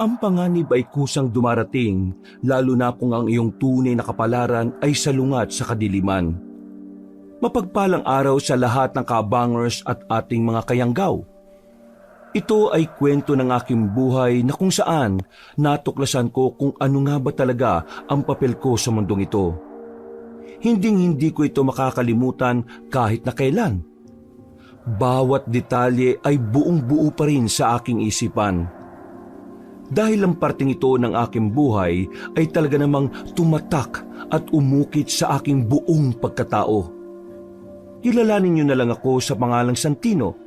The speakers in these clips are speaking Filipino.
Ang panganib ay kusang dumarating, lalo na kung ang iyong tunay na kapalaran ay salungat sa kadiliman. Mapagpalang araw sa lahat ng kabangers at ating mga kayanggaw. Ito ay kwento ng aking buhay na kung saan natuklasan ko kung ano nga ba talaga ang papel ko sa mundong ito. Hinding-hindi ko ito makakalimutan kahit na kailan. Bawat detalye ay buong-buo pa rin sa aking isipan. Dahil ang parting ito ng aking buhay ay talaga namang tumatak at umukit sa aking buong pagkatao. Kilalanin niyo na lang ako sa pangalang Santino.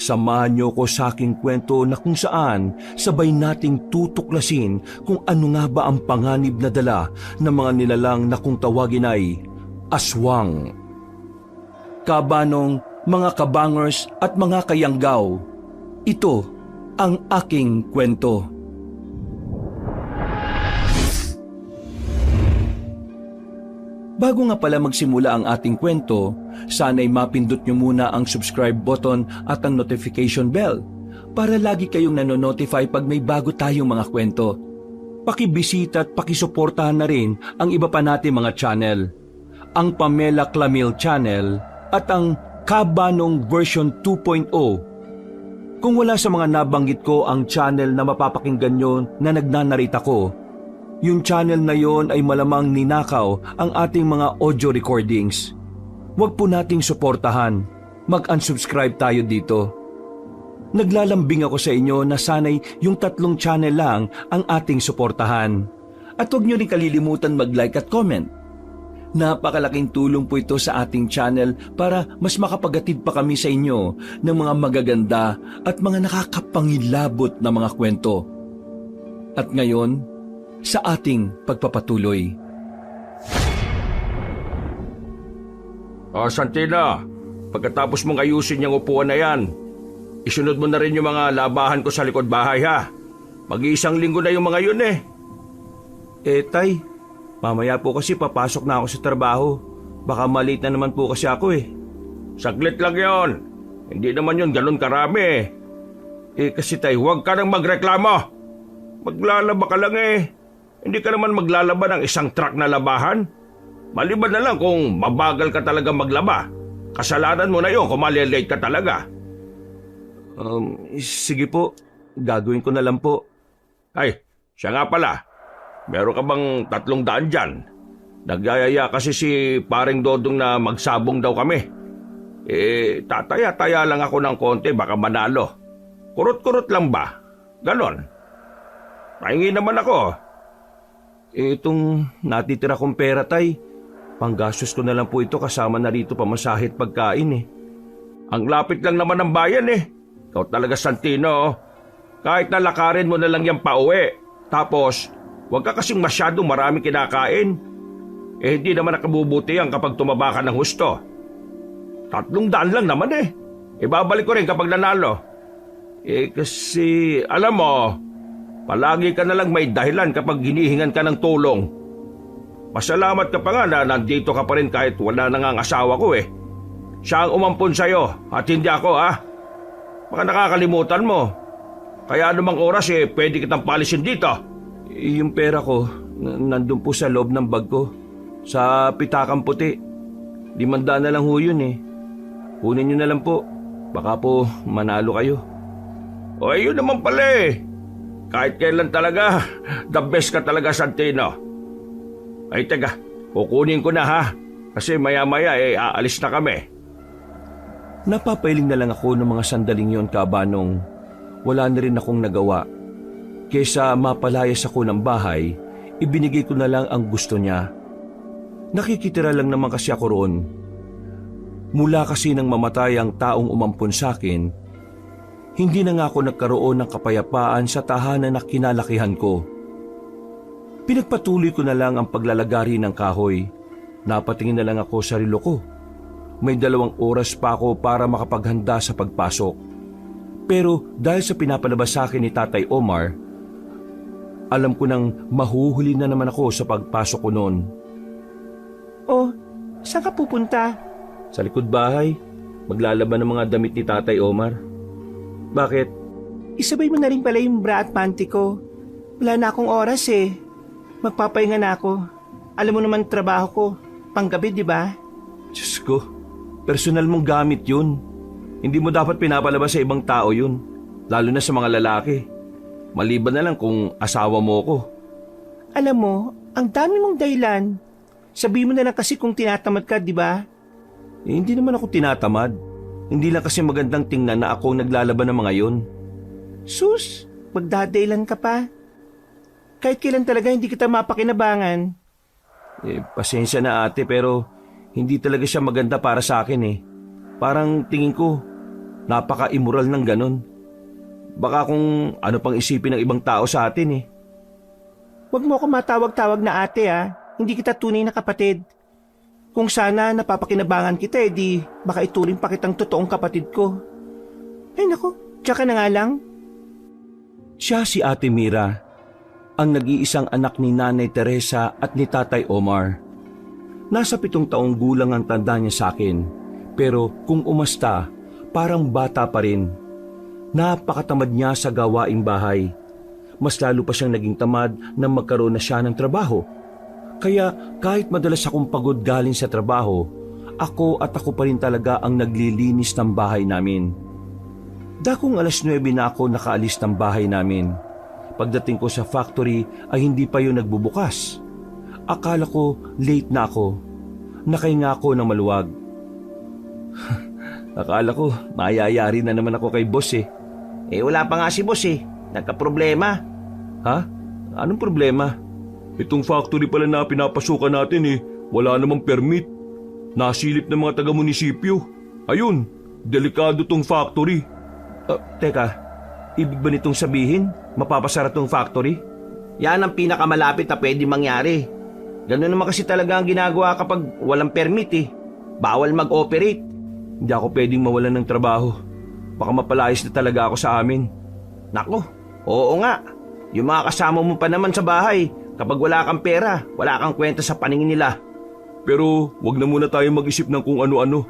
Samahan niyo ko sa aking kwento na kung saan sabay nating tutuklasin kung ano nga ba ang panganib na dala ng mga nilalang na kung tawagin ay aswang. Kabanong, mga kabangers at mga kayanggaw, ito ang aking kwento. Bago nga pala magsimula ang ating kwento, sana'y mapindot nyo muna ang subscribe button at ang notification bell para lagi kayong nanonotify pag may bago tayong mga kwento. Pakibisita at pakisuportahan na rin ang iba pa nating mga channel. Ang Pamela Clamil Channel at ang Kabanong version 2.0. Kung wala sa mga nabanggit ko ang channel na mapapakinggan nyo na nagnanarita ko, yung channel na yon ay malamang ninakaw ang ating mga audio recordings. Huwag po nating suportahan. Mag-unsubscribe tayo dito. Naglalambing ako sa inyo na sanay yung 3 channel lang ang ating suportahan. At huwag nyo rin kalilimutan mag-like at comment. Napakalaking tulong po ito sa ating channel para mas makapagatid pa kami sa inyo ng mga magaganda at mga nakakapangilabot na mga kwento. At ngayon, sa ating pagpapatuloy. Santina, pagkatapos mong ayusin yung upuan na yan, isunod mo na rin yung mga labahan ko sa likod bahay ha. Mag-iisang linggo na yung mga yun eh. Tay, mamaya po kasi papasok na ako sa trabaho. Baka malate na naman po kasi ako eh. Saglit lang yon. Hindi naman yun ganun karami eh. Kasi tay, Huwag ka nang magreklamo. Maglalaba ka lang eh. Hindi ka naman maglalaba ng isang truck na labahan. Maliban na lang kung mabagal ka talaga maglaba. Kasalanan mo na yun kung malilate ka talaga. Sige po, gagawin ko na lang po. Ay, siya nga pala. Meron ka bang 300 dyan? Nagyayaya kasi si paring Dodong na magsabong daw kami. Tataya-taya lang ako ng konti, baka manalo. Kurot-kurot lang ba? Ganon. Pahingi naman ako. Itong natitira kong pera, tay, panggastos ko na lang po ito kasama na rito pamasahit pagkain eh. Ang lapit lang naman ng bayan eh. Ikaw talaga, Santino. Kahit nalakarin mo na lang yan pauwi. Tapos, huwag ka kasing masyadong maraming kinakain. Hindi naman nakabubuti yan kapag tumaba ka ng husto. 300 lang naman eh. Ibabalik ko rin kapag nanalo. Kasi, alam mo, palagi ka na lang may dahilan kapag hinihingan ka ng tulong. Pasalamat ka pa nga na nandito ka pa rin kahit wala na nga ang asawa ko eh. Siya ang umampon sa'yo at hindi ako ha. Baka nakakalimutan mo. Kaya anumang oras pwede kitang palisin dito. Yung pera ko, nandun po sa loob ng bag ko. Sa pitakang puti. 500 na lang ho yun eh. Kunin nyo na lang po. Baka po manalo kayo. O yun naman pala eh. Kahit kailan talaga, the best ka talaga, Santino. Ay teka, kukunin ko na ha. Kasi maya-maya aalis na kami. Napapailing na lang ako ng mga sandaling yon, Kabanong. Wala na rin akong nagawa. Kesa mapalayas ako ng bahay, ibinigay ko na lang ang gusto niya. Nakikitira lang naman kasi ako roon. Mula kasi nang mamatay ang taong umampon sa akin, hindi na nga ako nagkaroon ng kapayapaan sa tahanan na kinalakihan ko. Pinagpatuloy ko na lang ang paglalagari ng kahoy. Napatingin na lang ako sa relo ko. May 2 oras pa ako para makapaghanda sa pagpasok. Pero dahil sa pinapalabas sa akin ni Tatay Omar, alam ko nang mahuhuli na naman ako sa pagpasok ko noon. Oh, saan ka pupunta? Sa likod bahay, maglalaban ng mga damit ni Tatay Omar. Bakit? isabay mo na rin pala yung bra at panty ko. Wala na akong oras eh. Magpapahinga na ako. Alam mo naman trabaho ko, panggabi di ba? Diyos ko, personal mong gamit yun. Hindi mo dapat pinapalabas sa ibang tao yun, lalo na sa mga lalaki. Maliban na lang kung asawa mo ko. Alam mo, ang dami mong dahilan. Sabi mo na lang kasi kung tinatamad ka, di ba? Hindi naman ako tinatamad. Hindi lang kasi magandang tingnan na ako naglalaban ng mga yun. Sus, magdadailan ka pa. Kahit kailan talaga hindi kita mapakinabangan. Pasensya na ate pero hindi talaga siya maganda para sa akin eh. Parang tingin ko, napaka-immoral ng ganun. Baka kung ano pang isipin ng ibang tao sa atin eh. Huwag mo ako matawag-tawag na ate Hindi kita tunay na kapatid. Kung sana napapakinabangan kita di baka ituring pa kitang totoong kapatid ko. Ay naku, tsaka na nga lang. Siya si Ate Mira, ang nag-iisang anak ni Nanay Teresa at ni Tatay Omar. Nasa 7 taong gulang ang tanda niya sa akin, pero kung umasta, parang bata pa rin. Napakatamad niya sa gawaing bahay. Mas lalo pa siyang naging tamad nang magkaroon na siya ng trabaho. Kaya kahit madalas akong pagod galing sa trabaho, ako pa rin talaga ang naglilinis ng bahay namin. Dakong 9:00 na ako nakaalis ng bahay namin. Pagdating ko sa factory ay hindi pa yun nagbubukas. Akala ko late na ako. Nakahinga ako ng maluwag. Akala ko mayayari na naman ako kay boss eh. Wala pa nga si boss Nagka-problema. Ha? Anong problema? Itong factory pala na pinapasukan natin wala namang permit. Nasilip ng mga taga-munisipyo. Ayun, delikado tong factory. Teka, ibig ba nitong sabihin mapapasara tong factory? Yan ang pinakamalapit na pwede mangyari. Ganun naman kasi talaga ang ginagawa kapag walang permit Bawal mag-operate. Hindi ako pwedeng mawalan ng trabaho. Baka mapalayas na talaga ako sa amin. Nako, oo nga. Yung mga kasama mo pa naman sa bahay, kapag wala kang pera, wala kang kwenta sa paningin nila. Pero wag na muna tayo mag-isip ng kung ano-ano.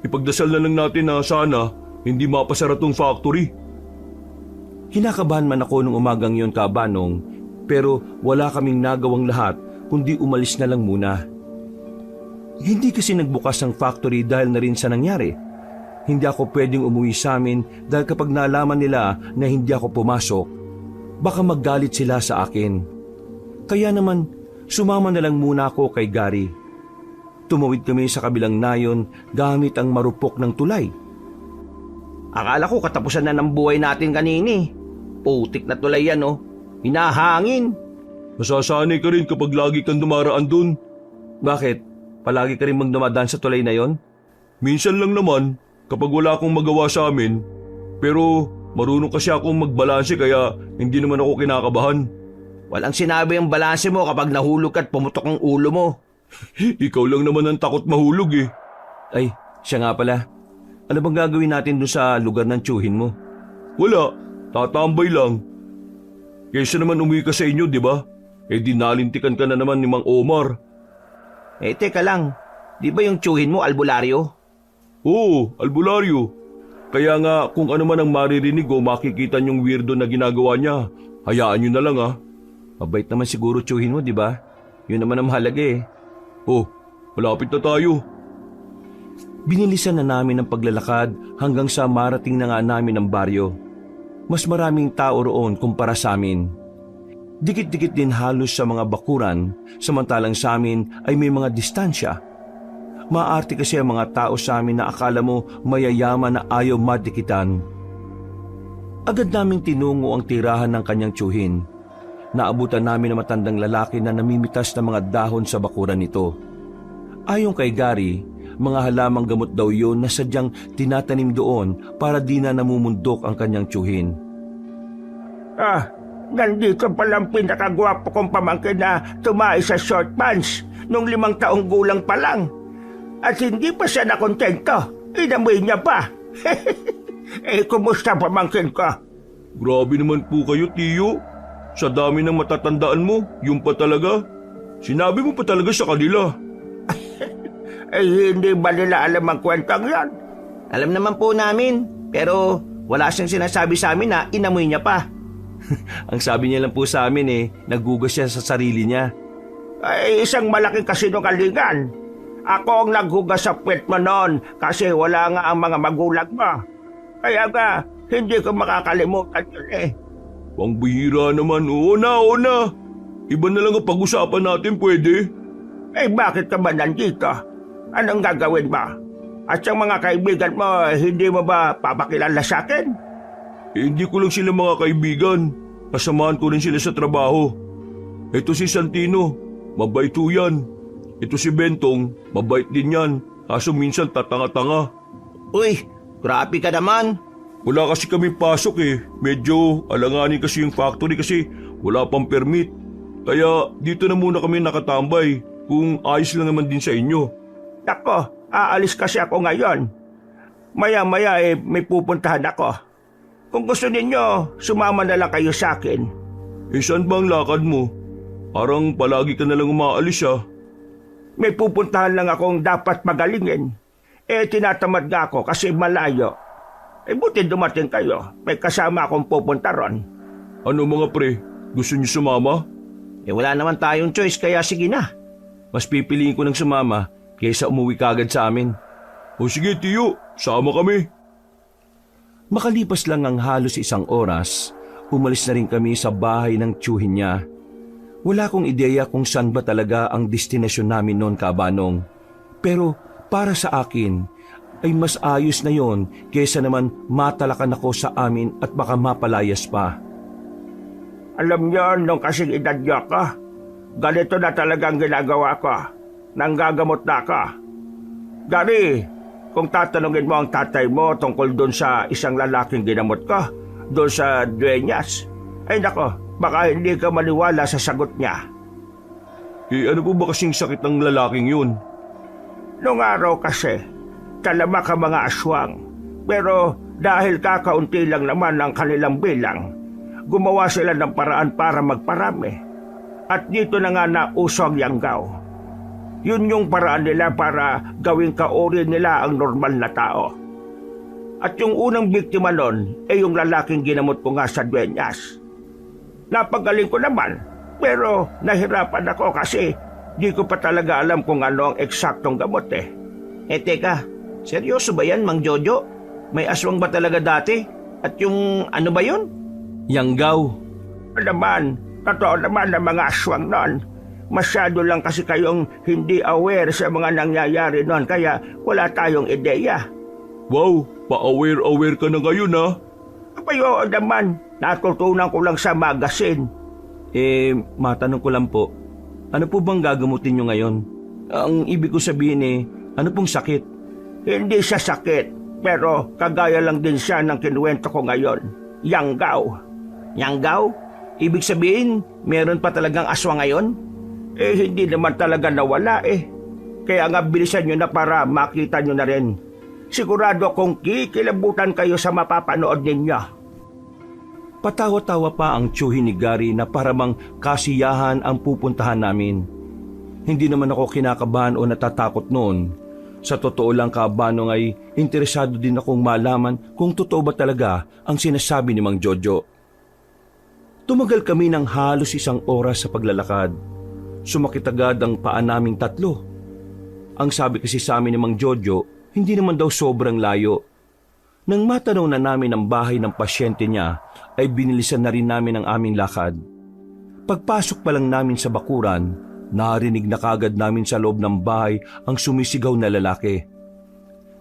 Ipagdasal na lang natin na sana hindi mapasara tong factory. Hinakabahan man ako nung umagang yon, Kabanong, pero wala kaming nagawang lahat kundi umalis na lang muna. Hindi kasi nagbukas ang factory dahil na rin sa nangyari. Hindi ako pwedeng umuwi sa amin dahil kapag nalaman nila na hindi ako pumasok, baka maggalit sila sa akin. Kaya naman, sumama na lang muna ako kay Gary. Tumawid kami sa kabilang nayon gamit ang marupok ng tulay. Akala ko katapusan na ng buhay natin kanini. Putik na tulay yan Hinahangin. Masasanay ka rin kapag lagi kang dumaraan dun. Bakit? Palagi ka rin magdumadaan sa tulay na yon? Minsan lang naman kapag wala akong magawa sa amin. Pero marunong kasi akong magbalanse kaya hindi naman ako kinakabahan. Walang sinabi ang balanse mo kapag nahulog at pumutok ang ulo mo. Ikaw lang naman ang takot mahulog Ay, siya nga pala. Ano bang gagawin natin doon sa lugar ng tiyuhin mo? Wala, tatambay lang. Kaysa naman umuwi ka sa inyo, di ba? Di nalintikan ka na naman ni Mang Omar. Teka lang, di ba yung tiyuhin mo albularyo? Oo, albularyo. Kaya nga kung ano man ang maririnig o makikita niyong weirdo na ginagawa niya, hayaan niyo na lang Mabait naman siguro tiyuhin mo, di ba? Yun naman ang mahalaga Oh, malapit na tayo. Binilisan na namin ang paglalakad hanggang sa marating na nga namin ang baryo. Mas maraming tao roon kumpara sa amin. Dikit-dikit din halos sa mga bakuran, samantalang sa amin ay may mga distansya. Maarte kasi ang mga tao sa amin na akala mo mayayaman na ayaw madikitan. Agad naming tinungo ang tirahan ng kanyang tiyuhin. Naabutan namin ang matandang lalaki na namimitas ng mga dahon sa bakuran nito. Ayon kay Gary, mga halamang gamot daw yun na sadyang tinatanim doon para di na namumundok ang kanyang tiyuhin. Nandito palang pinakagwapo kong pamangkin na tumae sa short pants nung 5 taong gulang pa lang. At hindi pa siya nakontento. Inamoy niya pa. Kumusta pamangkin ka? Grabe naman po kayo, Tiyo. Sa dami ng matatandaan mo, yung pa talaga. Sinabi mo pa talaga sa kanila. Hindi ba nila alam ang kwentang yan? Alam naman po namin, pero Wala siyang sinasabi sa amin na inamoy niya pa. Ang sabi niya lang po sa amin naghugas siya sa sarili niya. Ay, isang malaking kasinungalingan. Ako ang naghugas sa puwet mo noon kasi wala nga ang mga magulang mo. Kaya nga, hindi ko makakalimutan yun eh. Pang bihira naman. Oo na. Iba na lang ang pag-usapan natin, pwede? Eh bakit ka ba nandito? Anong gagawin mo? At yung mga kaibigan mo, hindi mo ba papakilala sa akin? Hindi ko lang sila mga kaibigan. Kasamahan ko rin sila sa trabaho. Ito si Santino, mabait ho yan. Ito si Bentong, mabait din yan. Kaso minsan tatanga-tanga. Uy, grabe ka naman. Wala kasi kami pasok Medyo alanganin kasi yung factory kasi wala pang permit. Kaya dito na muna kami nakatambay kung ayos lang naman din sa inyo. Nako, aalis kasi ako ngayon. Maya-maya may pupuntahan ako. Kung gusto ninyo, sumama na lang kayo sa akin. Saan ba ang lakad mo? Parang palagi ka na lang umaalis May pupuntahan lang akong dapat magalingin. Tinatamad nga ako kasi malayo. Buti dumating kayo. May kasama akong pupunta ron. Ano mga pre? Gusto niyo sumama? Wala naman tayong choice kaya sige na. Mas pipiliin ko ng sumama kaysa umuwi kagad sa amin. O sige tiyo, sama kami. Makalipas lang ang halos 1 oras, umalis na rin kami sa bahay ng tiyuhin niya. Wala akong ideya kung saan ba talaga ang destinasyon namin noon, Kabanong. Pero para sa akin, ay mas ayos na yon kaysa naman matalakan ako sa amin at baka mapalayas pa. Alam niyo, nung kasing edad niyo ako, ganito na talagang ginagawa ko. Nanggagamot na ako. Gary, kung tatanungin mo ang tatay mo tungkol doon sa isang lalaking ginamot ko, doon sa Dueñas, ay nako, baka hindi ka maniwala sa sagot niya. Ano po ba kasing sakit ng lalaking yun? Nung araw kasi, talamak ang mga aswang. Pero dahil kakaunti lang naman ang kanilang bilang, gumawa sila ng paraan para magparami. At dito na nga nauso ang yanggaw. Yun yung paraan nila para gawing kauri nila ang normal na tao. At yung unang biktima nun ay yung lalaking ginamot ko nga sa Dueñas. Napagaling ko naman, pero nahirapan ako kasi di ko pa talaga alam kung ano ang eksaktong gamot Teka, seryoso ba yan, Mang Jojo? May aswang ba talaga dati? At yung ano ba yun? Yanggaw. Naman, totoo naman ang mga aswang nun. Masyado lang kasi kayong hindi aware sa mga nangyayari nun kaya wala tayong ideya. Wow, pa-aware ka na ngayon Apayo naman, natutunan ko lang sa magazine. Matanong ko lang po, ano po bang gagamutin nyo ngayon? Ang ibig ko sabihin ano pong sakit? Hindi siya sakit, pero kagaya lang din siya ng kinuwento ko ngayon. Yanggaw. Yanggaw? Ibig sabihin, meron pa talagang aswang ngayon? Hindi naman talaga nawala Kaya nga bilisan nyo na para makita nyo na rin. Sigurado kung kikilabutan kayo sa mapapanood ninyo. Patawa-tawa pa ang tiyuhin ni Gary na paramang kasiyahan ang pupuntahan namin. Hindi naman ako kinakabahan o natatakot noon. Sa totoo lang, Kabanong, ay interesado din akong malaman kung totoo ba talaga ang sinasabi ni Mang Jojo. Tumagal kami ng halos 1 oras sa paglalakad. Sumakit agad ang paa naming 3. Ang sabi kasi sa amin ni Mang Jojo, hindi naman daw sobrang layo. Nang matanaw na namin ang bahay ng pasyente niya, ay binilisan na rin namin ang aming lakad. Pagpasok pa lang namin sa bakuran, narinig na kagad namin sa loob ng bahay ang sumisigaw na lalaki.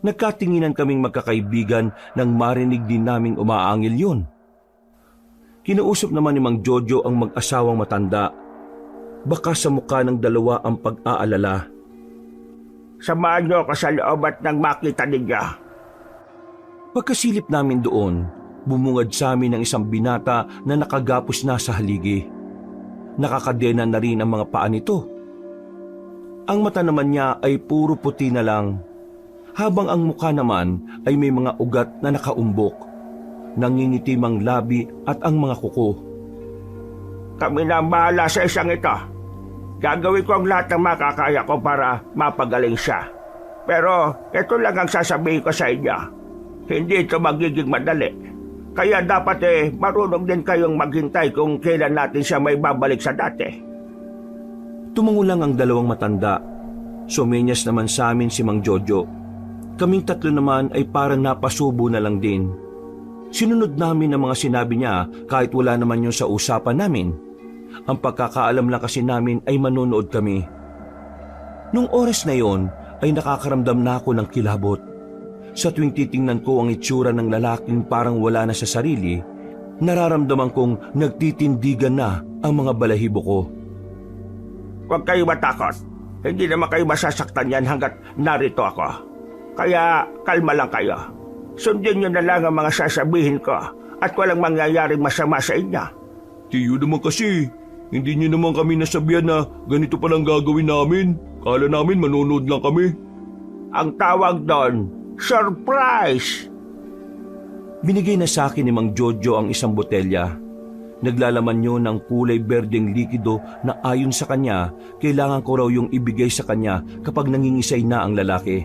Nagkatinginan kaming magkakaibigan nang marinig din naming umaangil yun. Kinausap naman ni Mang Jojo ang mag-asawang matanda. Baka sa mukha ng dalawa ang pag-aalala. Samahan niyo ako sa loob at nang makita ninyo. Pagkasilip namin doon, bumungad sa amin ang isang binata na nakagapos na sa haligi. Nakakadena na rin ang mga paa nito. Ang mata naman niya ay puro puti na lang, habang ang mukha naman ay may mga ugat na nakaumbok, nangingitim ang labi at ang mga kuko. Kami na bahala sa isang ito. Gagawin ko ang lahat ng makakaya ko para mapagaling siya. Pero ito lang ang sasabihin ko sa inyo. Hindi ito magiging madali. Kaya dapat marunong din kayong maghintay kung kailan natin siya may babalik sa dati. Tumango lang ang dalawang matanda. Sumenyas naman sa amin si Mang Jojo. Kaming tatlo naman ay parang napasubo na lang din. Sinunod namin ang mga sinabi niya kahit wala naman yun sa usapan namin. Ang pagkakaalam lang kasi namin ay manonood kami. Nung oras na yon ay nakakaramdam na ako ng kilabot. Sa tuwing titingnan ko ang itsura ng lalaking parang wala na sa sarili, nararamdaman kong nagtitindigan na ang mga balahibo ko. Huwag kayo matakot. Hindi naman kayo masasaktan yan hanggat narito ako. Kaya kalma lang kayo. Sundin nyo na lang ang mga sasabihin ko at walang mangyayaring masama sa inyo. Tiyo naman kasi, hindi niyo naman kami nasabihan na ganito palang gagawin namin. Kala namin manonood lang kami. Ang tawag doon, surprise! Binigay na sa akin ni Mang Jojo ang isang botelya. Naglalaman yun ng kulay berdeng likido na ayon sa kanya, kailangan ko raw yung ibigay sa kanya kapag nangingisay na ang lalaki.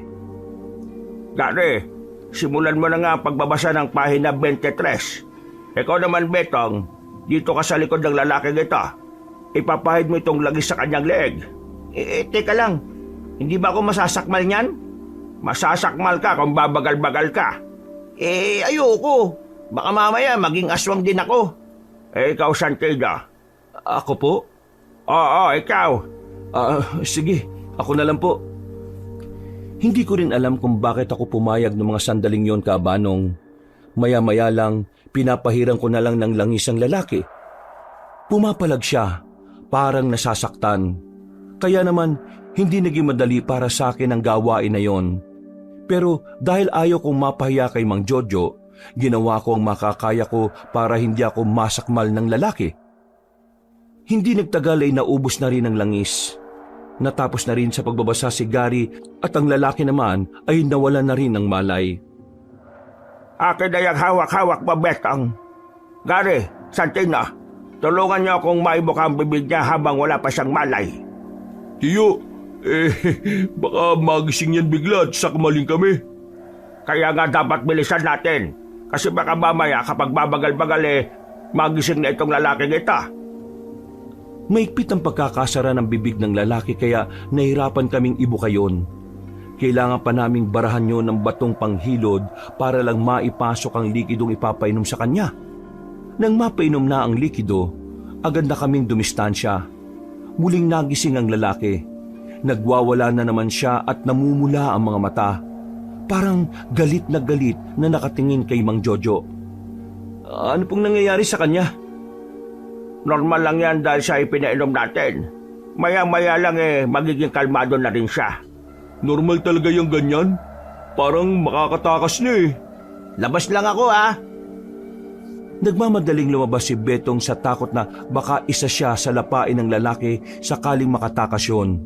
Gary, simulan mo na nga ang pagbabasa ng pahina 23. Ikaw naman, Betong, dito ka sa likod ng lalaking ito. Ipapahid mo itong lagi sa kanyang leeg. Teka lang, hindi ba ako masasakmal niyan? Masasakmal ka kung babagal-bagal ka. Ayoko. Baka mamaya maging aswang din ako. Ikaw, Santiago. Ako po? Oo, ikaw. Sige, ako na lang po. Hindi ko rin alam kung bakit ako pumayag ng mga sandaling yon, Kabanong. Maya-maya lang, pinapahiran ko na lang ng langis ang lalaki. Pumapalag siya, parang nasasaktan. Kaya naman, hindi naging madali para sa akin ang gawain na yon. Pero dahil ayaw kong mapahiya kay Mang Jojo, ginawa ko ang makakaya ko para hindi ako masakmal ng lalaki. Hindi nagtagal ay naubos na rin ang langis. Natapos na rin sa pagbabasa si Gary at ang lalaki naman ay nawalan na rin ng malay. Akin na yung hawak-hawak mo, Betong. Gary, Santino, tulungan niyo akong maibok ang bibig niya habang wala pa siyang malay. Tiyo, baka magising yan bigla at sakmaling kami. Kaya nga dapat bilisan natin. Kasi baka mamaya kapag babagal-bagal magising na itong lalaking ito. Maigpit ang pagkakasara ng bibig ng lalaki kaya nahirapan kaming ibukayon. Kailangan pa naming barahan yun ng batong panghilod para lang maipasok ang likidong ipapainom sa kanya. Nang mapainom na ang likido, agad na kaming dumistansya. Muling nagising ang lalaki. Nagwawala na naman siya at namumula ang mga mata. Parang galit na nakatingin kay Mang Jojo. Ano pong nangyayari sa kanya? Normal lang yan dahil siya ipinainom natin. Maya-maya lang magiging kalmado na rin siya. Normal talaga yung ganyan? Parang makakatakas na Labas lang ako Nagmamadaling lumabas si Betong sa takot na baka isa siya sa lapain ng lalaki sakaling makatakas yun.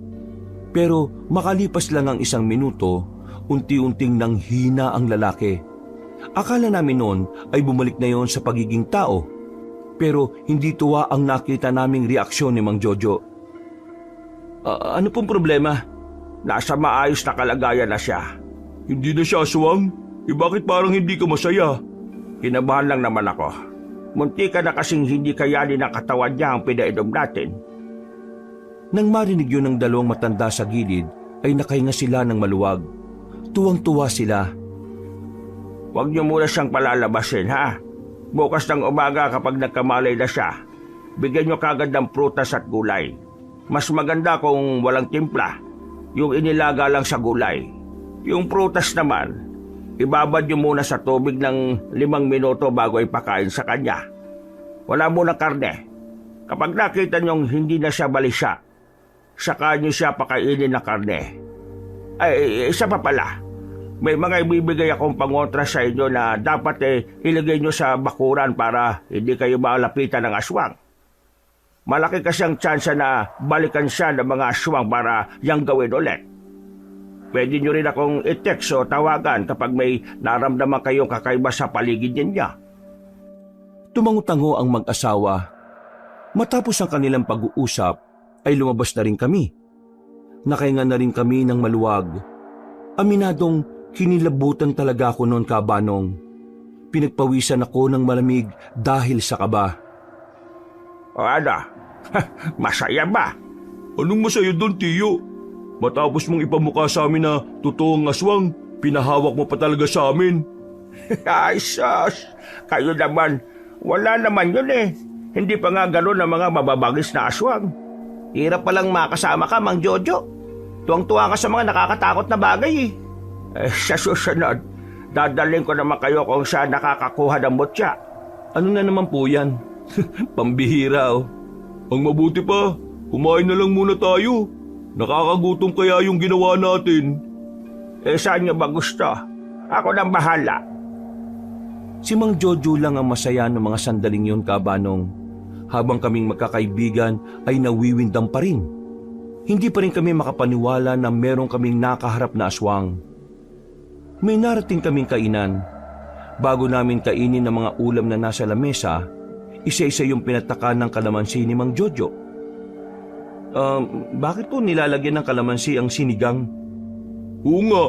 Pero makalipas lang ang 1 minuto, unti-unting nanghina ang lalaki. Akala namin noon ay bumalik na yon sa pagiging tao. Pero hindi tuwa ang nakita naming reaksyon ni Mang Jojo. Ano pong problema? Nasa maayos na kalagayan na siya. Hindi na siya aswang? Bakit parang hindi ka masaya? Kinabahan lang naman ako. Munti ka na kasing hindi kayanin ang katawan niya ang pinainom natin. Nang marinig yun ng 2 matanda sa gilid, ay nakahinga sila ng maluwag. Tuwang-tuwa sila. Huwag niyo muna siyang palalabasin, ha? Bukas ng umaga kapag nagkamalay na siya, bigyan niyo kagad ng prutas at gulay. Mas maganda kung walang timpla, yung inilaga lang sa gulay. Yung prutas naman, ibabad niyo muna sa tubig ng 5 minuto bago ipakain sa kanya. Wala munang karne. Kapag nakita niyong hindi na siya balisa, saka niyo siya pakainin ng karne. Ay, isa pa pala. May mga ibibigay akong pangontra sa inyo na dapat ilagay nyo sa bakuran para hindi kayo malapitan ng aswang. Malaki kasi ang tsansa na balikan siya ng mga aswang para yang gawin ulit. Pwede nyo rin akong i-text o tawagan kapag may naramdaman kayong kakaiba sa paligid niya. Tumangutango ang mag-asawa. Matapos ang kanilang pag-uusap, ay lumabas na rin kami. Nakahinga na rin kami ng maluwag. Aminadong kinilabutan talaga ako noon, Kabanong. Pinagpawisan ako ng malamig dahil sa kaba. O ano? Masaya ba? Anong masaya doon, Tiyo? Matapos mong ipamukha sa amin na totoong aswang, pinahawak mo pa talaga sa amin. Ay, sus! Kayo naman, wala naman yun eh. Hindi pa nga gano'n ang mga mababagis na aswang. Hirap palang makasama ka, Mang Jojo. Tuwang-tuwa ka sa mga nakakatakot na bagay eh. Sa susunod, dadalhin ko naman kayo kung saan nakakakuha ng mutya. Ano na naman po yan? Pambihira oh. Ang mabuti pa, kumain na lang muna tayo. Nakakagutom kaya yung ginawa natin. Saan niyo ba gusto? Ako nang bahala. Si Mang Jojo lang ang masaya ng mga sandaling yun, Kabanong. Habang kaming magkakaibigan ay nawiwindang pa rin. Hindi pa rin kami makapaniwala na meron kaming nakaharap na aswang. May narating kaming kainan. Bago namin kainin ang mga ulam na nasa lamesa, isa-isa yung pinataka ng kalamansi ni Mang Jojo. Bakit po nilalagyan ng kalamansi ang sinigang? Oo nga,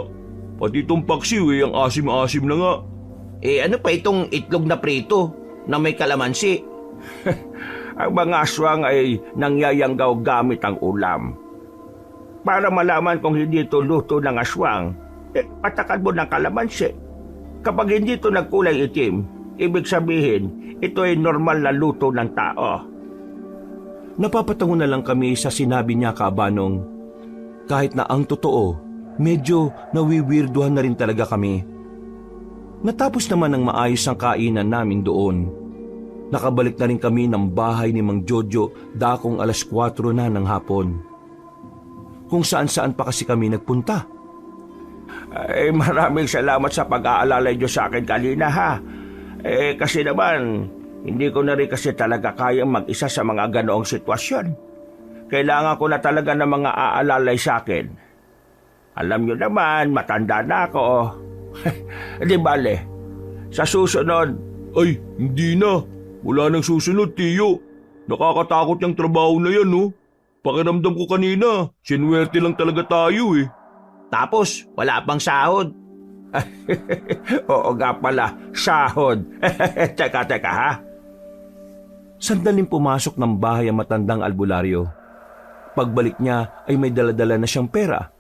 pati itong paksiw ang asim-asim na nga. Ano pa itong itlog na prito na may kalamansi? Ang mga aswang ay nangyayanggaw gamit ang ulam. Para malaman kung hindi ito luto ng aswang, patakan mo ng kalamansi. Kapag hindi ito nagkulay itim, ibig sabihin, ito ay normal na luto ng tao. Napapatango na lang kami sa sinabi niya, Kabanong. Kahit na ang totoo, medyo nawiwirduhan na rin talaga kami. Natapos naman ang maayos ang kainan namin doon. Nakabalik na rin kami ng bahay ni Mang Jojo dakong 4:00 na ng hapon. Kung saan-saan pa kasi kami nagpunta. Maraming salamat sa pag-aalala niyo sa akin kanina ha. Kasi naman, hindi ko na rin kasi talaga kayang mag-isa sa mga ganoong sitwasyon. Kailangan ko na talaga ng mga aalalay sa akin. Alam niyo naman, matanda na ako. Di bale, sa susunod... Ay, hindi na. Wala nang susunod, Tiyo. Nakakatakot yung trabaho na yan, no? Pakiramdam ko kanina, sinuwerte lang talaga tayo eh. Tapos, wala pang sahod. Oo nga pala, sahod. Teka ha. Sandaling pumasok ng bahay ang matandang albularyo. Pagbalik niya ay may daladala na siyang pera.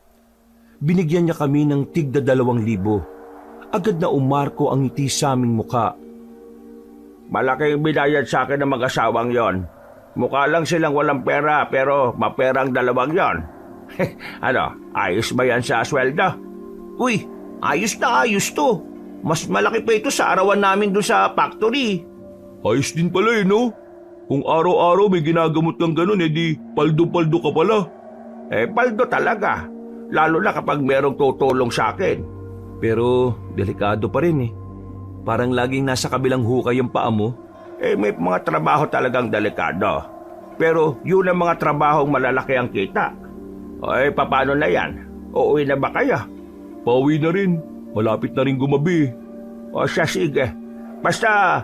Binigyan niya kami ng tigda 2,000. Agad na umarko ang ngiti sa aming muka. Malaking binayad sa akin ng mag-asawang yon. Mukha lang silang walang pera pero maperang 2 yon. Ano, ayos ba yan sa sweldo? Uy, ayos na ayos to. Mas malaki pa ito sa arawan namin doon sa factory. Ayos din pala eh, no? Kung araw-araw may ginagamot kang ganun, di paldo-paldo ka pala. Paldo talaga. Lalo na kapag merong tutulong sa akin. Pero delikado pa rin eh. Parang laging nasa kabilang hukay yung paa mo. May mga trabaho talagang delikado. Pero yun ang mga trabahong malalaki ang kita. Paano na yan? Uuwi na ba kayo? Pauwi na rin. Malapit na rin gumabi. Siya sige. Basta,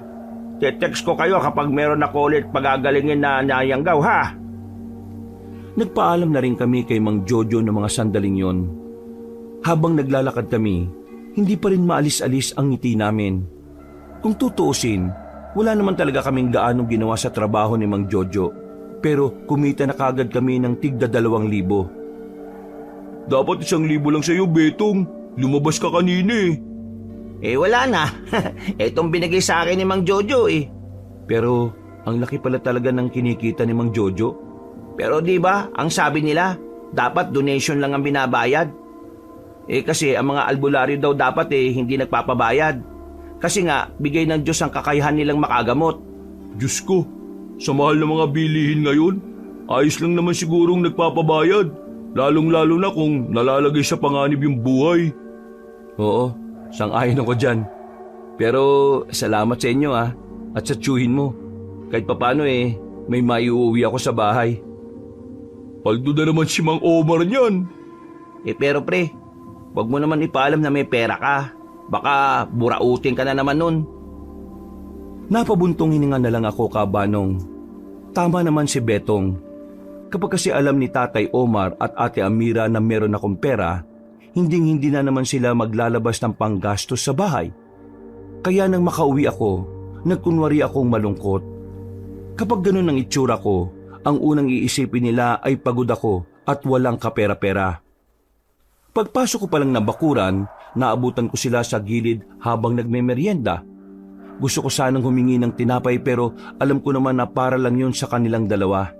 te-text ko kayo kapag meron ako ulit pagagalingin na nayanggaw ha. Nagpaalam na rin kami kay Mang Jojo ng mga sandaling yon. Habang naglalakad kami, hindi pa rin maalis-alis ang ngiti namin. Kung tutuusin, wala naman talaga kaming gaanong ginawa sa trabaho ni Mang Jojo. Pero kumita na kagad kami ng tigda 2,000. Dapat 1,000 lang sa'yo, Betong. Lumabas ka kanina eh. Wala na. Itong binigay sa akin ni Mang Jojo eh. Pero ang laki pala talaga ng kinikita ni Mang Jojo. Pero di ba, ang sabi nila, dapat donation lang ang binabayad. Kasi ang mga albularyo daw dapat hindi nagpapabayad. Kasi nga, bigay ng Diyos ang kakayahan nilang makagamot. Diyos ko, sa mahal ng mga bilihin ngayon, ayos lang naman sigurong nagpapabayad. Lalong-lalo na kung nalalagay sa panganib yung buhay. Oo, sang-ayon ako dyan. Pero salamat sa inyo at sa tiyuhin mo. Kahit papano may maiuwi ako sa bahay. Paldo na naman si Mang Omar niyan. Pero pre, wag mo naman ipaalam na may pera ka. Baka burautin ka na naman nun. Napabuntong hininga na lang ako, Kabanong. Tama naman si Betong. Kapag kasi alam ni Tatay Omar at Ate Amira na meron akong pera, hinding-hindi na naman sila maglalabas ng panggastos sa bahay. Kaya nang makauwi ako, nagkunwari akong malungkot. Kapag ganun ang itsura ko, ang unang iisipin nila ay pagod ako at walang kapera-pera. Pagpasok ko pa lang ng bakuran, naabutan ko sila sa gilid habang nagmemeryenda. Gusto ko sanang humingi ng tinapay pero alam ko naman na para lang yun sa kanilang dalawa.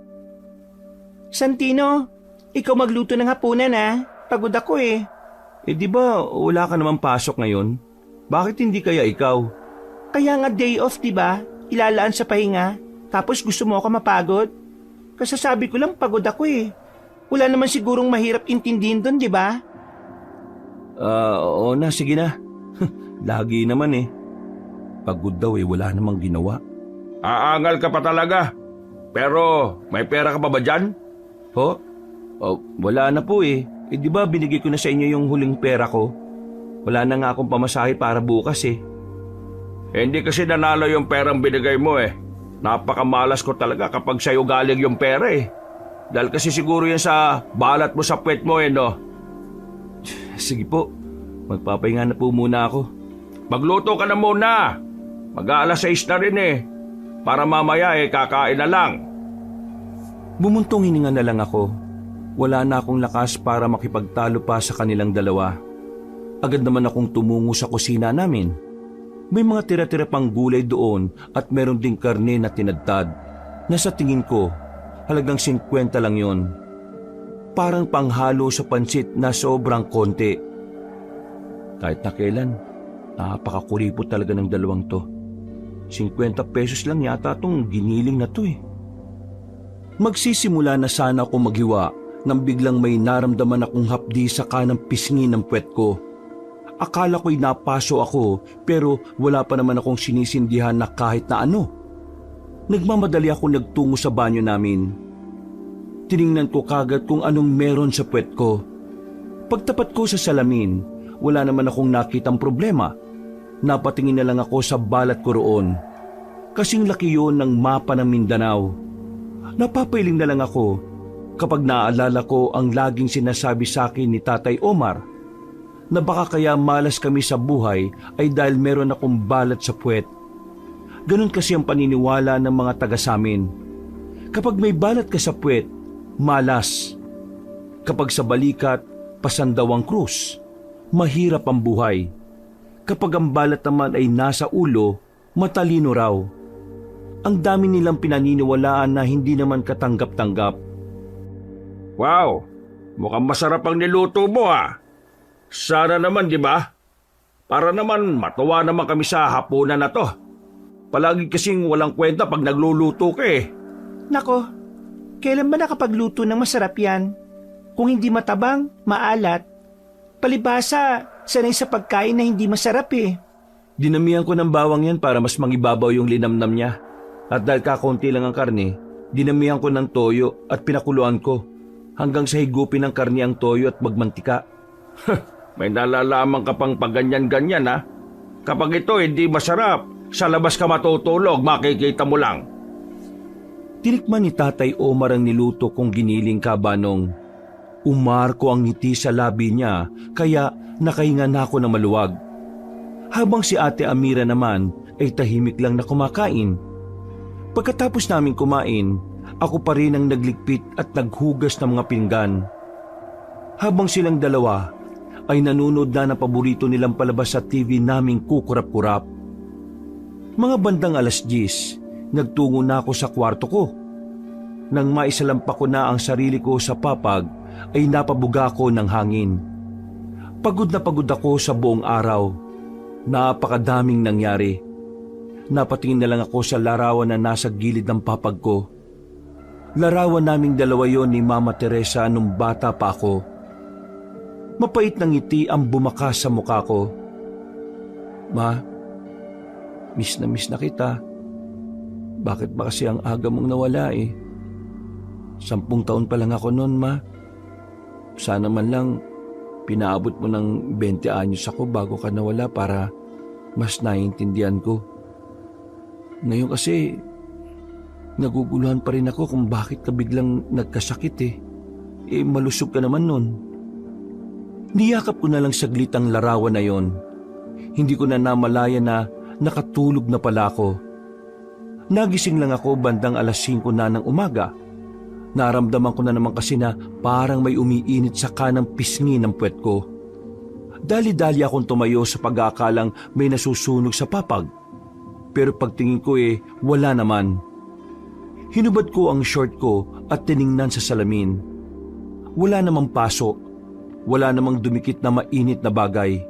Santino, ikaw magluto ng hapunan ha. Pagod ako eh. Di ba wala ka naman pasok ngayon? Bakit hindi kaya ikaw? Kaya nga day off diba? Ilalaan sa pahinga. Tapos gusto mo ako mapagod? Kasasabi ko lang pagod ako eh. Wala naman sigurong mahirap intindihin doon diba? Oo na, sige na. Lagi naman eh. Pagod daw eh, wala namang ginawa. Aangal ka pa talaga. Pero may pera ka pa ba dyan? Ho? Wala na po eh. Di ba binigay ko na sa inyo yung huling pera ko? Wala na nga akong pamasahe para bukas eh. Hindi kasi nanalo yung perang binigay mo eh. Napakamalas ko talaga kapag sa'yo galing yung pera eh. Dahil kasi siguro yan sa balat mo sa puwet mo eh no. Sige po, magpapahinga na po muna ako. Magluto ka na muna. Mag-aalas 6 na rin eh. Para mamaya eh kakain na lang. Bumuntong hininga na lang ako. Wala na akong lakas para makipagtalo pa sa kanilang dalawa. Agad naman akong tumungo sa kusina namin. May mga tira-tira pang gulay doon at meron ding karne na tinadtad. Na sa tingin ko, halagang 50 lang yon. Parang panghalo sa pansit na sobrang konti. Kahit na kailan, napakakuripot talaga ng dalawang to. 50 pesos lang yata tong giniling na to eh. Magsisimula na sana ako maghiwa nang biglang may naramdaman akong hapdi sa kanang pisngi ng puwet ko. Akala ko'y napaso ako pero wala pa naman akong sinisindihan na kahit na ano. Nagmamadali ako nagtungo sa banyo namin. Tiningnan ko kagad kung anong meron sa puwet ko. Pagtapat ko sa salamin, wala naman akong nakitang problema. Napatingin na lang ako sa balat ko roon. Kasing laki yun ng mapa ng Mindanao. Napapailing na lang ako kapag naaalala ko ang laging sinasabi sa akin ni Tatay Omar na baka kaya malas kami sa buhay ay dahil meron akong balat sa puwet. Ganun kasi ang paniniwala ng mga taga samin. Kapag may balat ka sa puwet, malas. Kapag sa balikat, pasandaw ang krus. Mahirap ang buhay. Kapag ang balat naman ay nasa ulo, matalino raw. Ang dami nilang pinaniniwalaan na hindi naman katanggap-tanggap. Wow, mukhang masarap ang niluto mo ah. Sana naman di ba? Para naman matuwa naman kami sa hapunan na to. Palagi kasing walang kwenta pag nagluluto ka eh. Nako, kailan ba nakapagluto ng masarap yan? Kung hindi matabang, maalat. Palibasa, sanay sa pagkain na hindi masarap eh. Dinamihan ko ng bawang yan para mas mangibabaw yung linamnam niya. At dahil kakaunti lang ang karne, dinamihan ko ng toyo at pinakuluan ko hanggang sa higupin ng karne ang toyo at magmantika. May nalalaman ka pang paganyan-ganyan ha. Kapag ito hindi masarap, sa labas ka matutulog, makikita mo lang. Tinikman ni Tatay Omar ang niluto kong giniling kabanong. Umarko ang ngiti sa labi niya kaya nakahinga na ako ng maluwag. Habang si Ate Amira naman ay tahimik lang na kumakain. Pagkatapos namin kumain, ako pa rin ang nagligpit at naghugas ng mga pinggan. Habang silang dalawa ay nanunod na ng paborito nilang palabas sa TV naming kukurap-kurap. Mga bandang 10:00, nagtungo na ako sa kwarto ko. Nang maisalampa ko na ang sarili ko sa papag, ay napabuga ko ng hangin. Pagod na pagod ako sa buong araw. Napakadaming nangyari. Napatingin na lang ako sa larawan na nasa gilid ng papag ko. Larawan naming dalawa yon ni Mama Teresa nung bata pa ako. Mapait ng ngiti ang bumakas sa mukha ko. Ma, miss na kita. Bakit ba kasi ang aga mong nawala eh? 10 taon pa lang ako noon, Ma. Sana man lang pinaabot mo ng 20 anyos ako bago ka nawala para mas naiintindihan ko. Ngayon kasi naguguluhan pa rin ako kung bakit ka biglang nagkasakit eh. Malusog ka naman nun. Niyakap ko na lang saglit ang larawan na yon. Hindi ko na namalaya na nakatulog na pala ako. Nagising lang ako bandang 5:00 na ng umaga. Naramdaman ko na naman kasi na parang may umiinit sa kanang pisngi ng puwet ko. Dali-dali akong tumayo sa pag-aakalang may nasusunog sa papag. Pero pagtingin ko wala naman. Hinubad ko ang short ko at tiningnan sa salamin. Wala namang paso. Wala namang dumikit na mainit na bagay.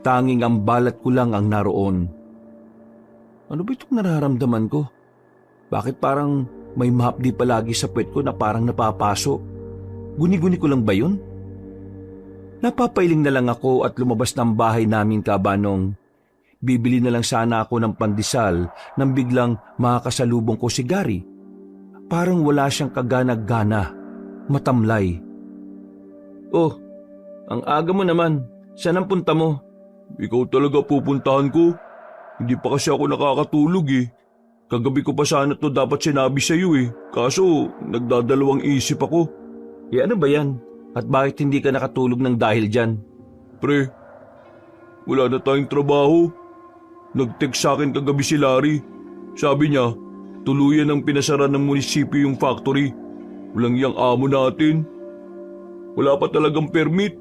Tanging ang balat ko lang ang naroon. Ano ba itong nararamdaman ko? Bakit parang may mahapdi palagi sa puwet ko na parang napapaso? Guni-guni ko lang ba yun? Napapailing na lang ako at lumabas ng bahay namin, Kabanong. Bibili na lang sana ako ng pandesal nang biglang makakasalubong ko si Gary. Parang wala siyang kagana-gana, matamlay. Oh, ang aga mo naman. Saan ang punta mo? Ikaw talaga pupuntahan ko. Hindi pa kasi ako nakakatulog Kagabi ko pa sana to dapat sinabi sa iyo Kaso nagdadalawang isip ako. Ano ba yan? At bakit hindi ka nakatulog ng dahil dyan? Pre, wala na tayong trabaho. Nag-text sa akin kagabi si Larry. Sabi niya, tuluyan ang pinasara ng munisipyo yung factory. Walang iyang amo natin. Wala pa talagang permit.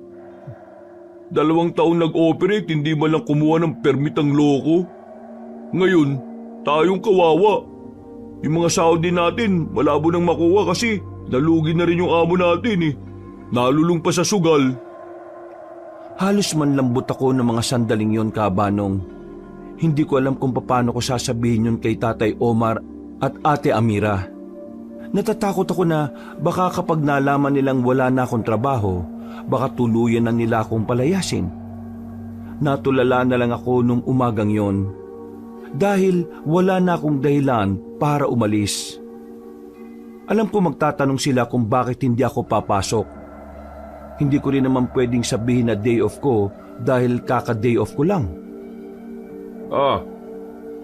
2 taon nag-operate, hindi man lang kumuha ng permit ang loko. Ngayon, tayong kawawa. Yung mga sahod din natin, malabo nang makuha kasi nalugi na rin yung amo natin Nalulung pa sa sugal. Halos manlambot ako ng mga sandaling yon, Kabanong. Hindi ko alam kung paano ko sasabihin yun kay Tatay Omar at Ate Amira. Natatakot ako na baka kapag nalaman nilang wala na akong trabaho, baka tuluyan na nila akong palayasin. Natulala na lang ako nung umagang yon. Dahil wala na akong dahilan para umalis. Alam ko magtatanong sila kung bakit hindi ako papasok. Hindi ko rin naman pwedeng sabihin na day off ko dahil kaka-day off ko lang.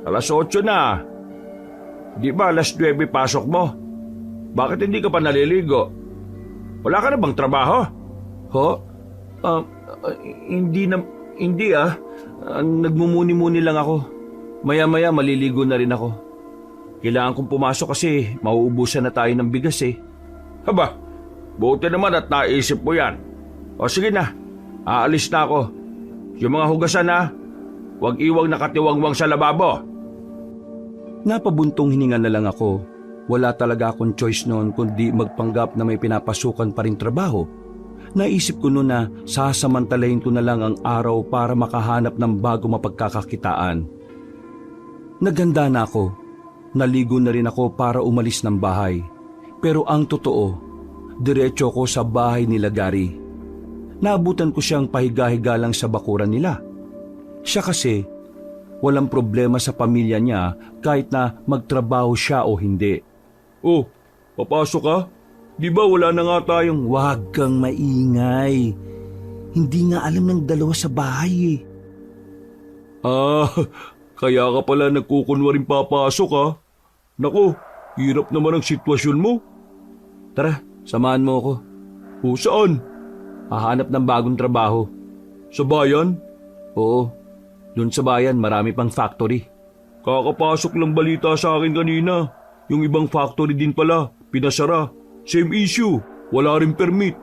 8:00 na. Di ba 9:00 pasok mo? Bakit hindi ka pa naliligo? Wala ka na bang trabaho? Ho? Hindi. Nagmumuni-muni lang ako. Maya-maya maliligo na rin ako. Kailangan kong pumasok kasi mauubusan na tayo ng bigas Haba, buti naman at naisip mo yan. O sige na, aalis na ako. Yung mga hugasan huwag iwang nakatiwangwang sa lababo. Napabuntong hininga na lang ako. Wala talaga akong choice noon kundi magpanggap na may pinapasukan pa rin trabaho. Naisip ko noon na sasamantalahin ko na lang ang araw para makahanap ng bago mapagkakakitaan. Naganda na ako. Naligo na rin ako para umalis ng bahay. Pero ang totoo, diretso ko sa bahay nila Gary. Naabutan ko siyang pahiga-higa lang sa bakuran nila. Siya kasi, walang problema sa pamilya niya kahit na magtrabaho siya o hindi. Oh, papasok ka? Di ba wala na nga tayong... Huwag kang maingay. Hindi nga alam ng dalawa sa bahay Kaya ka pala nagkukunwaring papasok Nako, hirap naman ang sitwasyon mo. Tara, samahan mo ako. Saan? Hahanap ng bagong trabaho. Sa bayan? Oo, dun sa bayan marami pang factory. Kakapasok lang balita sa akin kanina. Yung ibang factory din pala, pinasara. Same issue, wala rin permit.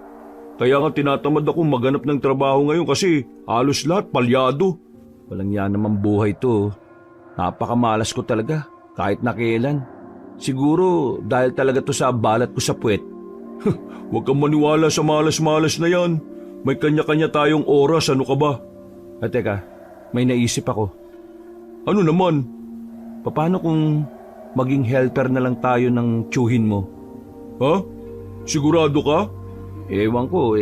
Kaya nga tinatamad akong maghanap ng trabaho ngayon kasi halos lahat palyado. Walang yan naman buhay to. Napakamalas ko talaga, kahit na kailan. Siguro dahil talaga to sa balat ko sa puwet. Huwag kang maniwala sa malas-malas na yan. May kanya-kanya tayong oras, ano ka ba? Teka, may naisip ako. Ano naman? Paano kung maging helper na lang tayo ng tiyuhin mo? Ha? Sigurado ka? Ewan ko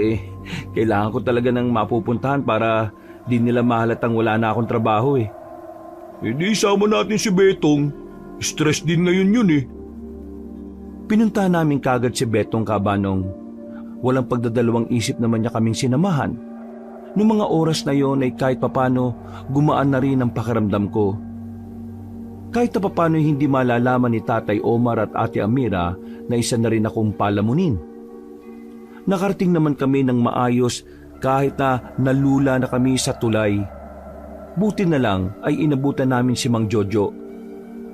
kailangan ko talaga ng mapupuntahan para di nila mahalatang wala na akong trabaho Di isama natin si Betong. Stress din ngayon yun Pinunta namin kagad si Betong, Kabanong. Walang pagdadalawang isip naman niya kaming sinamahan. Noong mga oras na yon ay kahit papano gumaan na rin ang pakiramdam ko. Kahit na papano hindi malalaman ni Tatay Omar at Ate Amira na isa na rin akong palamunin. Nakarating naman kami ng maayos kahit na nalula na kami sa tulay. Buti na lang ay inabutan namin si Mang Jojo.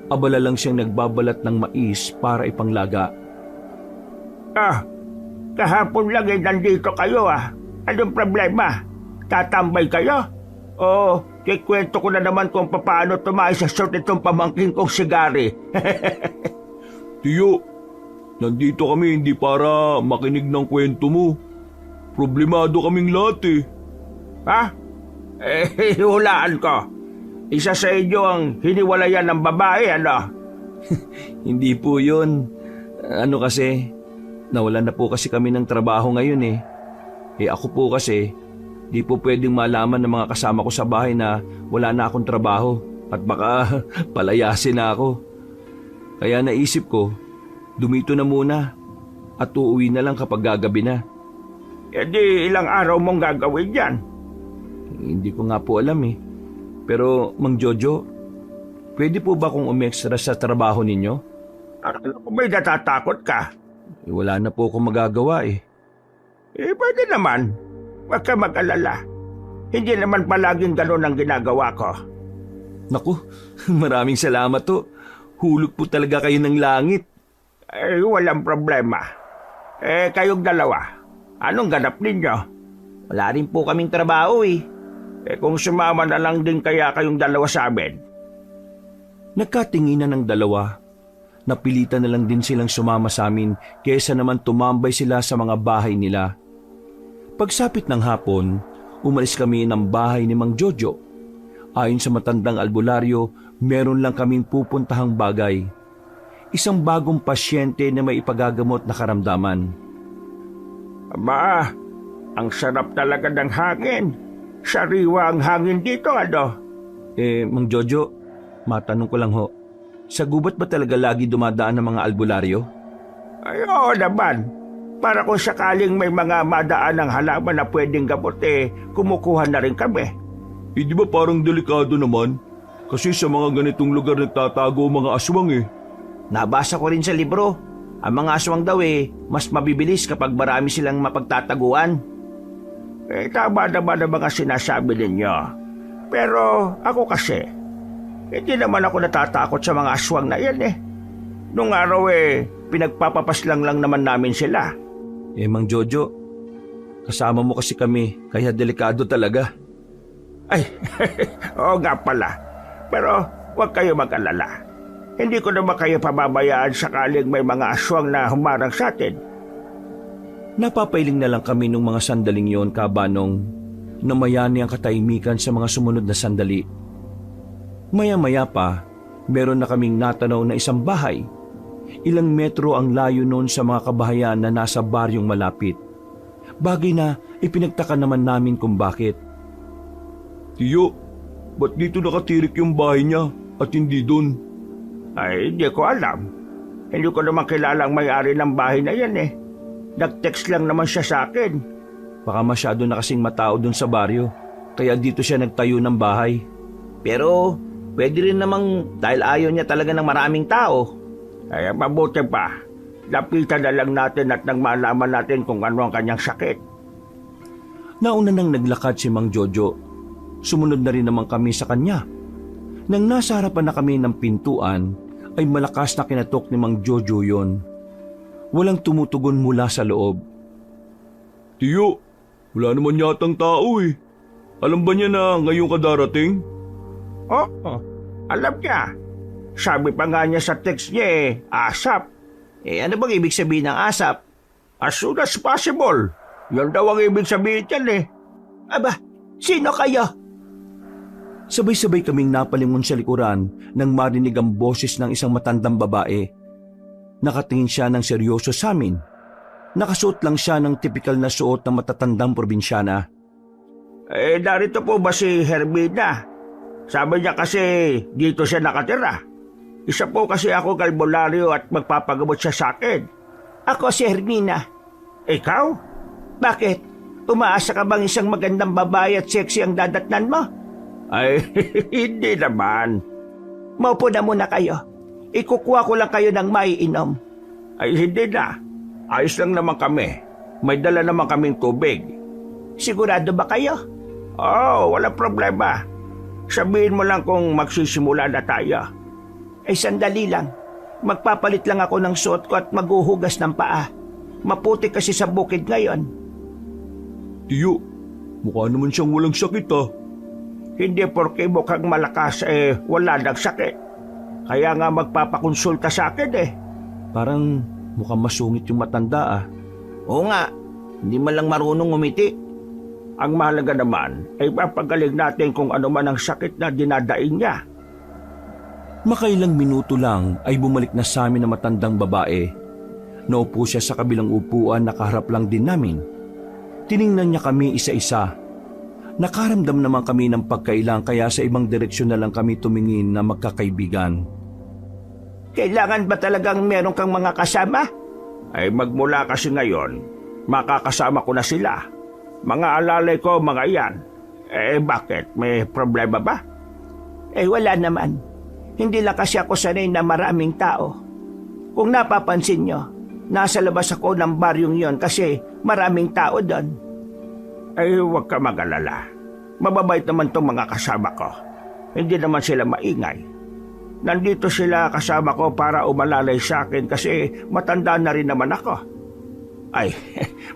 Abala lang siyang nagbabalat ng mais para ipanglaga. Kahapon lang nandito kayo Anong problema? Tatambay kayo? O kikwento ko na naman kung paano tumayo sa short itong pamangkin kong sigari. Tiyo, nandito kami hindi para makinig ng kwento mo. Problemado kaming lahat eh. Ha? Hulaan ko. Isa sa inyo ang hiniwalayan ng babae, ano? Hindi po yun. Ano kasi, nawalan na po kasi kami ng trabaho ngayon eh. Ako po kasi, di po pwedeng malaman ng mga kasama ko sa bahay na wala na akong trabaho at baka palayasin na ako. Kaya naisip ko, dumito na muna at uuwi na lang kapag gagabi na. Di ilang araw mong gagawin yan? Hindi ko nga po alam eh. Pero, Mang Jojo, pwede po ba kung umextra sa trabaho ninyo? Akala ko may natatakot ka. Wala na po akong magagawa eh. Pwede naman. Huwag ka mag-alala. Hindi naman palaging ganun ang ginagawa ko. Naku, maraming salamat to. Hulog po talaga kayo ng langit. Walang problema. Kayong dalawa, anong ganap ninyo? Wala rin po kaming trabaho eh. Kung sumama na lang din kaya kayong dalawa sa amin. Nagkatinginan ng dalawa. Napilitan na lang din silang sumama sa amin kaysa naman tumambay sila sa mga bahay nila. Pagsapit ng hapon, umalis kami ng bahay ni Mang Jojo. Ayon sa matandang albularyo, meron lang kaming pupuntahang bagay. Isang bagong pasyente na may ipagagamot na karamdaman. Aba, ang sarap talaga ng hangin. Sariwa ang hangin dito, ano? Mang Jojo, matanong ko lang ho. Sa gubat ba talaga lagi dumadaan ng mga albularyo? Oo naman. Para kung sakaling may mga madaan ng halaman na pwedeng gamot, kumukuha na rin kami. Di ba parang delikado naman? Kasi sa mga ganitong lugar nagtatago mga aswang eh. Nabasa ko rin sa libro. Ang mga aswang daw mas mabibilis kapag marami silang mapagtataguan. Tama naman ang mga sinasabi ninyo. Pero ako kasi, hindi naman ako natatakot sa mga aswang na yan eh. Nung araw pinagpapapaslang lang naman namin sila. Mang Jojo, kasama mo kasi kami, kaya delikado talaga. Ay, oo nga pala. Pero huwag kayo mag-alala. Hindi ko naman kayo pababayaan sakaling may mga aswang na humarang sa atin. Napapailing na lang kami nung mga sandaling yon, Kabanong, na mayani ang katahimikan sa mga sumunod na sandali. Maya-maya pa, meron na kaming natanaw na isang bahay. Ilang metro ang layo noon sa mga kabahayan na nasa baryong malapit. Bagay na ipinagtaka naman namin kung bakit. Tiyo, ba't dito nakatirik yung bahay niya at hindi doon? Ay, hindi ko alam. Hindi ko naman kilala ang may-ari ng bahay na yan eh. Nag-text lang naman siya sa akin. Baka masyado na kasing matao doon sa baryo, kaya dito siya nagtayo ng bahay. Pero pwede rin namang dahil ayaw niya talaga ng maraming tao. Ay, mabuti pa. Lapitan na lang natin at nang malaman natin kung ano ang kanyang sakit. Nauna nang naglakad si Mang Jojo. Sumunod na rin naman kami sa kanya. Nang nasa harapan na kami ng pintuan, ay malakas na kinatok ni Mang Jojo yon. Walang tumutugon mula sa loob. Tiyo, wala naman yatang tao eh. Alam ba niya na ngayon ka darating? Oo, alam niya. Sabi pa nga niya sa text niya ASAP. Ano bang ibig sabihin ng ASAP? As soon as possible. Yan daw ang ibig sabihin niyan Aba, sino kayo? Sabay-sabay kaming napalingon sa likuran nang marinig ang boses ng isang matandang babae. Nakatingin siya ng seryoso sa amin. Nakasuot lang siya ng tipikal na suot ng matatandang probinsyana. Narito po ba si Hermina? Sabi niya kasi dito siya nakatira. Isa po kasi ako kalbularyo at magpapagamot siya sa akin. Ako si Hermina. Ikaw? Bakit? Umaasa ka bang isang magandang babae at sexy ang dadatnan mo? Ay, hindi naman. Maupo na muna kayo. Ikukuha ko lang kayo ng maiinom. Ay, hindi na. Ayos lang naman kami. May dala naman kaming tubig. Sigurado ba kayo? Oo, walang problema. Sabihin mo lang kung magsisimula na tayo. Ay sandali lang. Magpapalit lang ako ng suot ko at maghuhugas ng paa. Maputi kasi sa bukid ngayon. Tiyo, mukha naman siyang walang sakit ah. Hindi porke mukhang malakas wala nang sakit. Kaya nga magpapakonsulta sa akin Parang mukhang masungit yung matanda ah. Oo nga, hindi man lang marunong umiti. Ang mahalaga naman ay papagaling natin kung ano man ang sakit na dinadaing niya. Makailang minuto lang ay bumalik na sa amin na matandang babae. Naupo siya sa kabilang upuan, nakaharap lang din namin. Tiningnan niya kami isa-isa. Nakaramdam naman kami ng pagkailang kaya sa ibang direksyon na lang kami tumingin na magkakaibigan. Kailangan ba talagang meron kang mga kasama? Ay magmula kasi ngayon, makakasama ko na sila. Mga alalay ko, mga yan. Bakit? May problema ba? Wala naman. Hindi lang kasi ako sanay na maraming tao. Kung napapansin nyo, nasa labas ako ng baryong yon kasi maraming tao doon. Huwag ka mag-alala. Mababait naman tong mga kasama ko. Hindi naman sila maingay. Nandito sila kasama ko para umalalay sa akin kasi matanda na rin naman ako.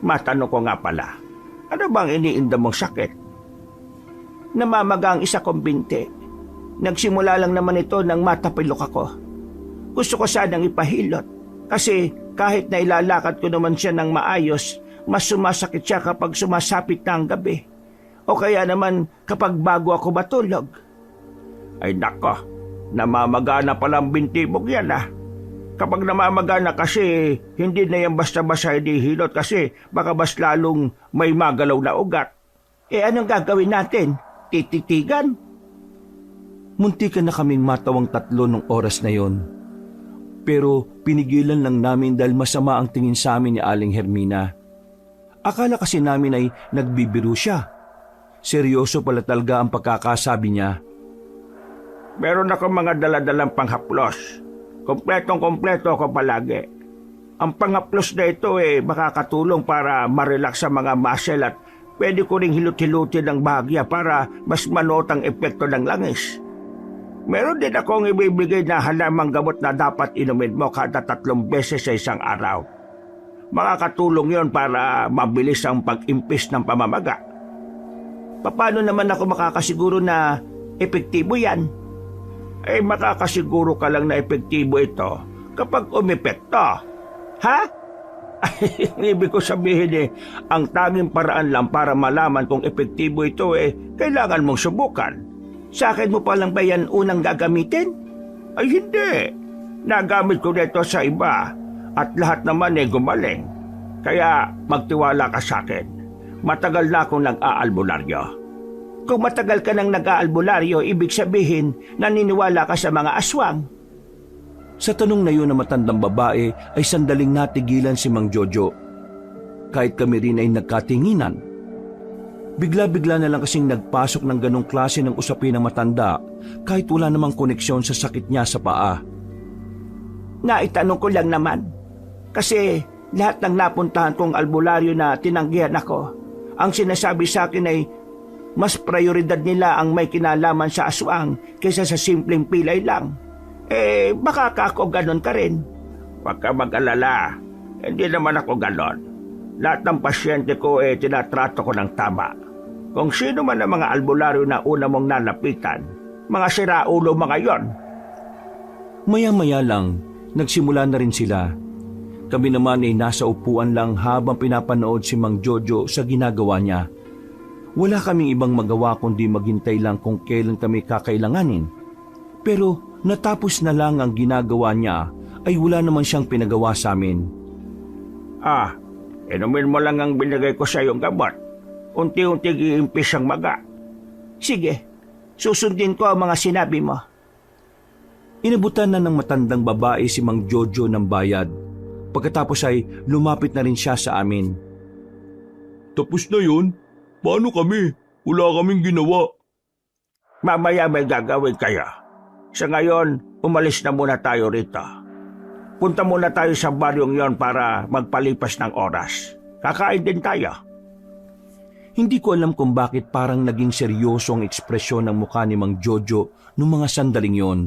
Matanong ko nga pala. Ano bang iniinda mong sakit? Namamaga ang isa kong binti. Nagsimula lang naman ito nang matapilok ako. Gusto ko sanang ipahilot kasi kahit na ilalakad ko naman siya ng maayos, mas sumasakit siya kapag sumasapit na ang gabi. O kaya naman kapag bago ako matulog. Ay nako, namamaga na palang binti mong yan Kapag namamaga na kasi, hindi na yan basta-basta hinihilot kasi baka mas lalong may magalaw na ugat. Anong gagawin natin? Tititigan? Muntikan na kaming matawang tatlo nung oras na yon. Pero pinigilan lang namin dahil masama ang tingin sa amin ni Aling Hermina. Akala kasi namin ay nagbibiro siya. Seryoso pala talaga ang pagkakasabi niya. Meron ako mga daladalang panghaplos. Kompletong-kompleto ako palagi. Ang panghaplos na ito makakatulong para marelax sa mga muscle at pwede ko ring hilot-hilutin ng bahagya para mas manotang epekto ng langis. Meron din akong ibibigay na halamang gamot na dapat inumin mo kada 3 beses sa isang araw. Makakatulong yon para mabilis ang pag-impis ng pamamaga. Paano naman ako makakasiguro na epektibo yan? Makakasiguro ka lang na epektibo ito kapag umepekto. Ha? Ibig ko sabihin ang tanging paraan lang para malaman kung epektibo ito kailangan mong subukan. Sa akin mo palang ba yan unang gagamitin? Ay hindi. Nagamit ko nito sa iba at lahat naman gumaling. Kaya magtiwala ka sa akin. Matagal na akong nag-aalbularyo. Kung matagal ka nang nag-aalbularyo, ibig sabihin naniniwala ka sa mga aswang. Sa tanong na yun ng matandang babae ay sandaling natigilan si Mang Jojo. Kahit kami rin ay nagkatinginan. Bigla-bigla na lang kasing nagpasok ng ganong klase ng usapin ng matanda kahit wala namang koneksyon sa sakit niya sa paa. Naitanong ko lang naman. Kasi lahat ng napuntahan kong albularyo na tinanggihan ako, ang sinasabi sa akin ay mas prioridad nila ang may kinalaman sa aswang kaysa sa simpleng pilay lang. Baka ako ganon ka rin. Huwag ka mag-alala. Hindi naman ako ganon. Lahat ng pasyente ko tinatrato ko ng tama. Kung sino man ang mga albularyo na una mong nalapitan, mga siraulo mga yon. Maya-maya lang, nagsimula na rin sila. Kami naman ay nasa upuan lang habang pinapanood si Mang Jojo sa ginagawa niya. Wala kaming ibang magawa kundi maghintay lang kung kailan kami kakailanganin. Pero natapos na lang ang ginagawa niya ay wala naman siyang pinagawa sa amin. Inumin mo lang ang binigay ko sa iyong gamot. Unti-unti iimpis ang maga. Sige, susundin ko ang mga sinabi mo. Inabutan na ng matandang babae si Mang Jojo ng bayad. Pagkatapos ay lumapit na rin siya sa amin. Tapos na yun? Paano kami? Wala kaming ginawa. Mamaya may gagawin kayo. Sa ngayon, umalis na muna tayo rito. Punta muna tayo sa baryong yon para magpalipas ng oras. Kakain din tayo. Hindi ko alam kung bakit parang naging seryoso ang ekspresyon ng mukha ni Mang Jojo noong mga sandaling yon.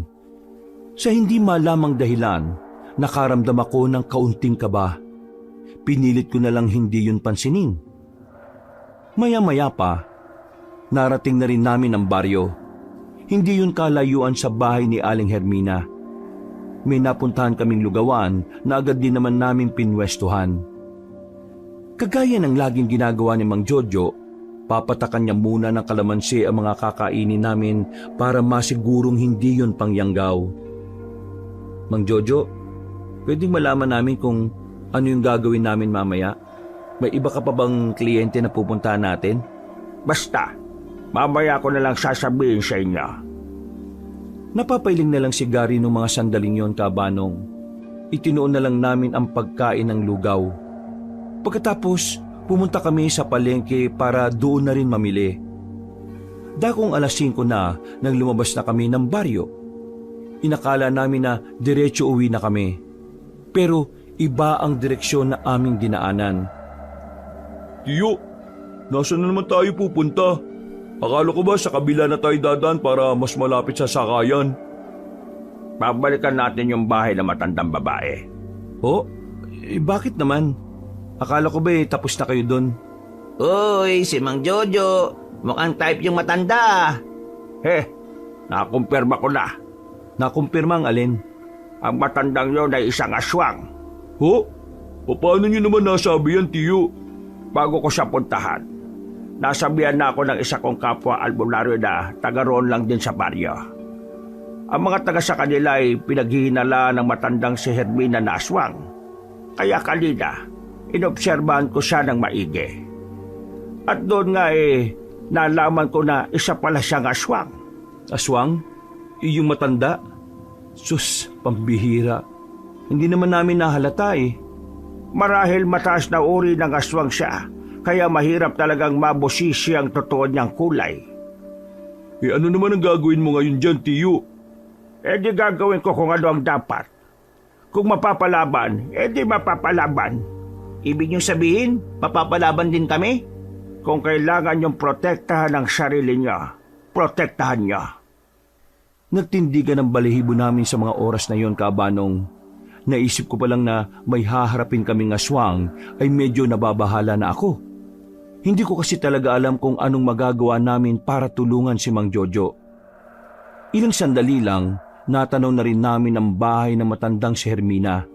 Sa hindi malamang dahilan, nakaramdam ako ng kaunting kaba. Pinilit ko na lang hindi yun pansinin. Maya-maya pa, narating na rin namin ang baryo. Hindi yun kalayuan sa bahay ni Aling Hermina. May napuntahan kaming lugawan na agad din naman namin pinwestuhan. Kagaya ng laging ginagawa ni Mang Jojo, papatakan niya muna ng kalamansi ang mga kakainin namin para masigurong hindi yun pangyanggaw. Mang Jojo, pwedeng malaman namin kung ano yung gagawin namin mamaya? May iba ka pa bang kliyente na pupuntahan natin? Basta, mamaya ko na lang sasabihin sa inyo. Napapailing na lang si Gary noong mga sandaling yon, Kabanong. Itinuon na lang namin ang pagkain ng lugaw. Pagkatapos, pumunta kami sa palengke para doon na rin mamili. Dakong alas 5 na nang lumabas na kami ng baryo. Inakala namin na diretso uwi na kami. Pero iba ang direksyon na aming dinaanan. Tiyo, nasaan na naman tayo pupunta? Akala ko ba sa kabila na tayo dadaan para mas malapit sa sakayan? Babalikan natin yung bahay ng matandang babae. Oh, bakit naman? Akala ko ba tapos na kayo doon? Uy, si Mang Jojo. Mukhang type yung matanda. Nakumpirma ko na. Nakumpirma ang alin? Ang matandang yon ay isang aswang. Ho? Paano nyo naman nasabi yan, Tiyo? Bago ko siya puntahan, nasabihan na ako ng isa kong kapwa albularyo na taga roon lang din sa baryo. Ang mga taga sa kanila ay pinaghihinala ng matandang si Hermina na aswang. Kaya kanina, inobserbahan ko siya ng maigi. At doon nga nalaman ko na isa pala siyang aswang. Aswang? Iyong matanda? Sus, pambihira. Hindi naman namin nahalata Marahil mataas na uri ng aswang siya, kaya mahirap talagang mabusisi ang totoo niyang kulay. Ano naman ang gagawin mo ngayon dyan, Tiyo? Di gagawin ko kung ano ang dapat. Kung mapapalaban, di mapapalaban. Ibig niyong sabihin, mapapalaban din kami? Kung kailangan niyong protektahan ang sarili niyo, protektahan niyo. Nagtindigan ang balahibo namin sa mga oras na yon, Kabanong. Naisip ko pa lang na may haharapin kaming aswang ay medyo nababahala na ako. Hindi ko kasi talaga alam kung anong magagawa namin para tulungan si Mang Jojo. Ilang sandali lang, natanaw na rin namin ang bahay ng matandang si Hermina.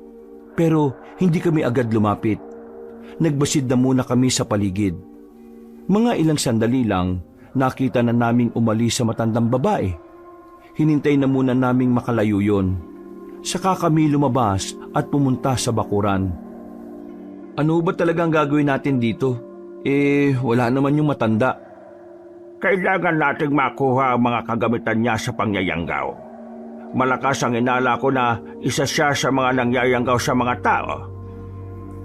Pero hindi kami agad lumapit. Nagbasid na muna kami sa paligid. Mga ilang sandali lang, nakita na naming umalis sa matandang babae. Hinintay na muna naming makalayo yun. Saka kami lumabas at pumunta sa bakuran. Ano ba talagang gagawin natin dito? Wala naman yung matanda. Kailangan nating makuha ang mga kagamitan niya sa pangyayanggaw. Malakas ang inala ko na isa siya sa mga nangyayanggaw sa mga tao.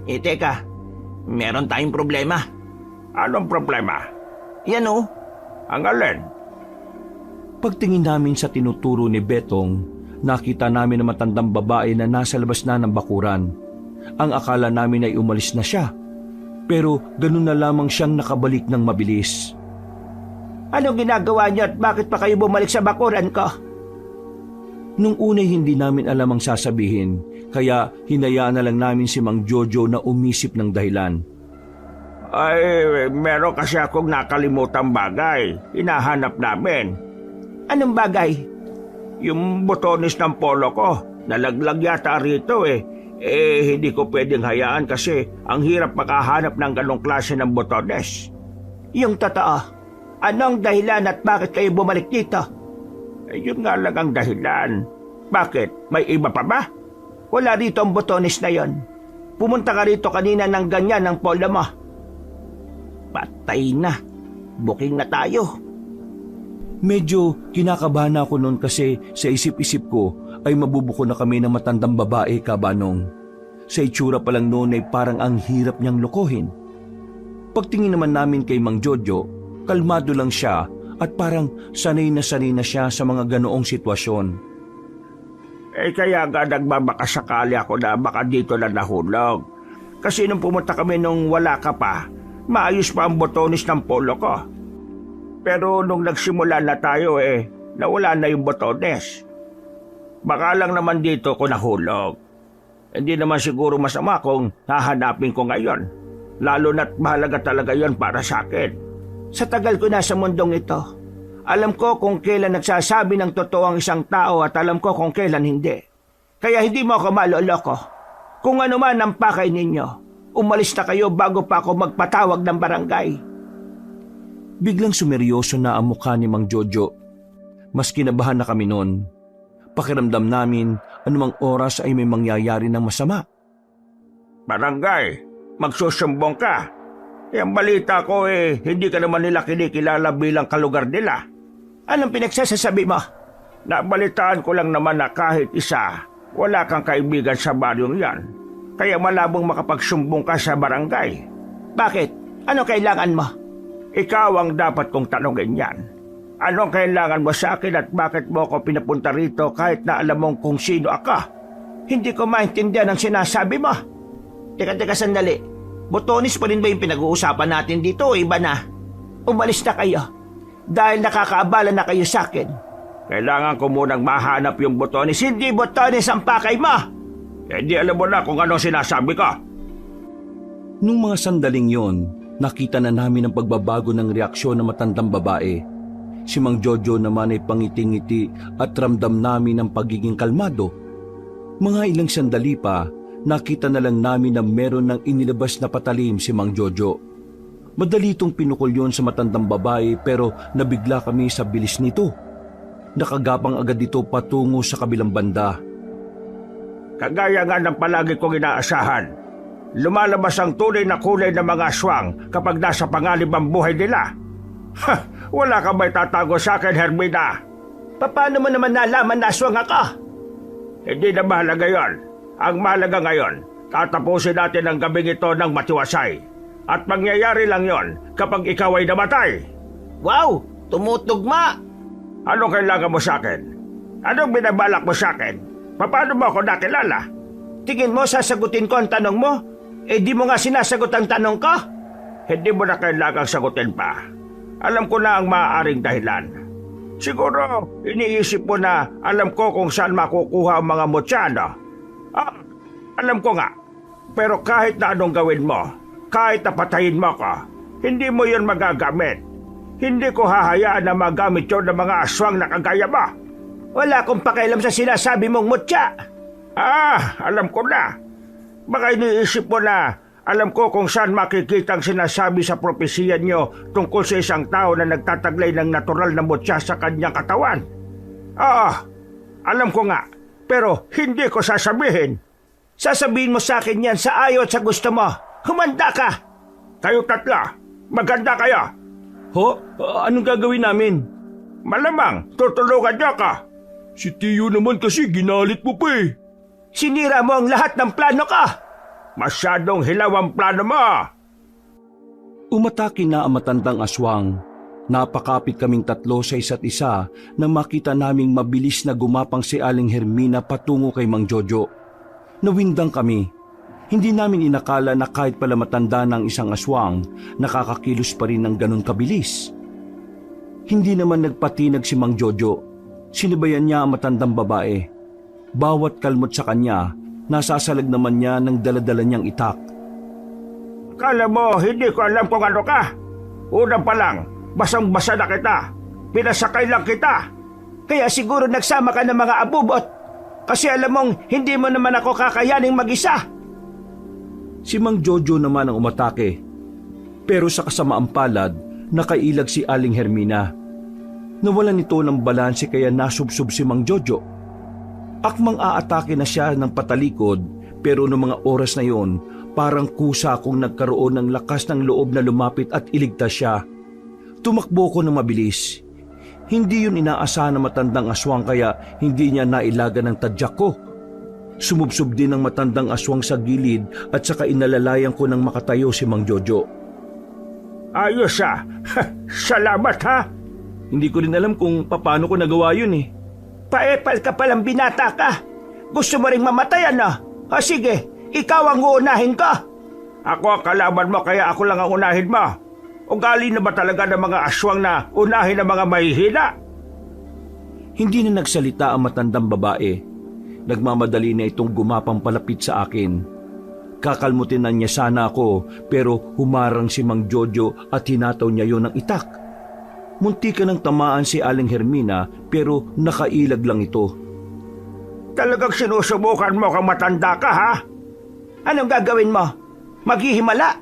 Teka, meron tayong problema. Anong problema? Yan Ang alin? Pagtingin namin sa tinuturo ni Betong, nakita namin ang matandang babae na nasa labas na ng bakuran. Ang akala namin ay umalis na siya. Pero ganun na lamang siyang nakabalik ng mabilis. Anong ginagawa niyo at bakit pa kayo bumalik sa bakuran ko? Nung unay hindi namin alam ang sasabihin, kaya hinayaan na lang namin si Mang Jojo na umisip ng dahilan. Meron kasi akong nakalimutang bagay. Hinahanap namin. Anong bagay? Yung botones ng polo ko, nalaglag yata rito hindi ko pwedeng hayaan kasi ang hirap makahanap ng ganong klase ng botones. Yung totoo, anong dahilan at bakit kayo bumalik dito? Yun nga lang ang dahilan. Bakit? May iba pa ba? Wala rito ang botones na yon. Pumunta ka rito kanina ng ganyan ang polo mo. Patay na. Booking na tayo. Medyo kinakabahan ako noon kasi sa isip-isip ko ay mabubuko na kami ng matandang babae, Kabanong. Sa itsura pa lang noon ay parang ang hirap niyang lokohin. Pagtingin naman namin kay Mang Jojo, kalmado lang siya at parang sanay na siya sa mga ganoong sitwasyon. Kaya nga nagbabakasakali ako na baka dito na nahulog. Kasi nung pumunta kami nung wala ka pa, Maayos pa ang botones ng polo ko. Pero nung nagsimula na tayo nawala na yung botones. Baka lang naman dito ko nahulog. Hindi naman siguro masama kung hahanapin ko ngayon. Lalo na't mahalaga talaga yon para sa akin. Sa tagal ko na sa mundong ito, alam ko kung kailan nagsasabi ng totoo ang isang tao at alam ko kung kailan hindi. Kaya hindi mo ako maloloko. Kung ano man ang pakay ninyo, umalis na kayo bago pa ako magpatawag ng barangay. Biglang sumeryoso na ang mukha ni Mang Jojo. Mas kinabahan na kami noon. Pakiramdam namin anumang oras ay may mangyayari ng masama. Barangay, magsusumbong ka. Yung balita ko hindi ka naman nila kinikilala bilang kalugar nila. Anong pinagsasasabi mo? Nabalitaan ko lang naman na kahit isa, wala kang kaibigan sa baryong yan. Kaya malabong makapagsumbong ka sa barangay. Bakit? Ano kailangan mo? Ikaw ang dapat kong tanongin yan. Anong kailangan mo sa akin at bakit mo ako pinapunta rito kahit na alam mong kung sino ako? Hindi ko maintindihan ang sinasabi mo. Teka sandali. Botones pa rin ba yung pinag-uusapan natin dito o iba na? Umalis na kayo. Dahil nakakaabala na kayo sa akin. Kailangan ko munang mahanap yung botones. Hindi botones ang pakay mo! Hindi alam mo na kung anong sinasabi ko. Nung mga sandaling yon, nakita na namin ang pagbabago ng reaksyon ng matandang babae. Si Mang Jojo naman ay pangiti-ngiti at ramdam namin ang pagiging kalmado. Mga ilang sandali pa, nakita na lang namin na meron ng inilabas na patalim si Mang Jojo. Madali itong pinukol yon sa matandang babae pero nabigla kami sa bilis nito. Nakagapang agad ito patungo sa kabilang banda. Kagaya nga ng palagi kong inaasahan, lumalabas ang tunay na kulay ng mga aswang kapag nasa panganib ang buhay nila. Wala ka ba'y tatago sa akin, Hermina? Paano mo naman nalaman na aswang ako? Hindi na mahalaga yon. Ang mahalaga ngayon, tatapusin natin ang gabing ito ng matiwasay. At mangyayari lang yon kapag ikaw ay namatay. Wow! Tumutugma! Anong kailangan mo sa akin? Anong binabalak mo sa akin? Paano mo ako nakilala? Tingin mo sasagutin ko ang tanong mo? Di mo nga sinasagot ang tanong ko? Hindi mo na kailangang sagutin pa. Alam ko na ang maaaring dahilan. Siguro, iniisip mo na alam ko kung saan makukuha ang mga motyano. Alam ko nga. Pero kahit na anong gawin mo, kahit na patayin mo ko, hindi mo yun magagamit. Hindi ko hahayaan na magamit yun ng mga aswang na kagaya mo. Wala akong pakialam sa sinasabi mong mutya. Alam ko na. Baka iniisip mo na alam ko kung saan makikita ang sinasabi sa propesiya nyo tungkol sa isang tao na nagtataglay ng natural na mutya sa kanyang katawan. Alam ko nga. Pero hindi ko sasabihin. Sasabihin mo sa akin yan sa ayaw at sa gusto mo. Humanda ka! Kayo tatla, maganda kayo. Anong gagawin namin? Malamang, tutulungan niyo ka. Si Tiyo naman kasi ginalit mo pa eh. Sinira mo ang lahat ng plano ka! Masyadong hilaw ang plano mo. Umatake na ang matandang aswang. Napakapit kaming tatlo sa isa't isa nang makita naming mabilis na gumapang si Aling Hermina patungo kay Mang Jojo. Nawindang kami. Hindi namin inakala na kahit pala matanda ng isang aswang, nakakakilos pa rin ng ganun kabilis. Hindi naman nagpatinag si Mang Jojo. Sinibayan niya ang matandang babae. Bawat kalmot sa kanya, nasasalag naman niya ng daladala niyang itak. Kala mo, hindi ko alam kung ano ka. Una pa lang, basang-basa na kita. Pinasakay lang kita. Kaya siguro nagsama ka ng mga abubot. Kasi alam mong hindi mo naman ako kakayaning mag-isa. Si Mang Jojo naman ang umatake. Pero sa kasamaang palad, nakailag si Aling Hermina. Nawalan nito ng balanse kaya nasubsob si Mang Jojo. Akmang aatake na siya ng patalikod pero noong mga oras na yon, parang kusa akong nagkaroon ng lakas ng loob na lumapit at iligtas siya. Tumakbo ko ng mabilis. Hindi yun inaasahan na matandang aswang kaya hindi niya nailaga ng tadyak ko. Sumubsob din ang matandang aswang sa gilid at saka inalalayan ko ng makatayo si Mang Jojo. Ayos Salamat ha. Hindi ko rin alam kung paano ko nagawa yun eh. Paepal ka palang binata ka. Gusto mo ring mamatay ano? Sige, ikaw ang uunahin ko. Ako ang kalaban mo kaya ako lang ang unahin mo. Ugali na ba talaga ng mga aswang na unahin ng mga mahihina? Hindi na nagsalita ang matandang babae. Nagmamadali na itong gumapang palapit sa akin. Kakalmutin na niya sana ako pero humarang si Mang Jojo at hinataw niya yon ng itak. Munti ka nang tamaan si Aling Hermina pero nakailag lang ito. Talagang sinusubukan mo kang matanda ka, ha? Anong gagawin mo? Maghihimala?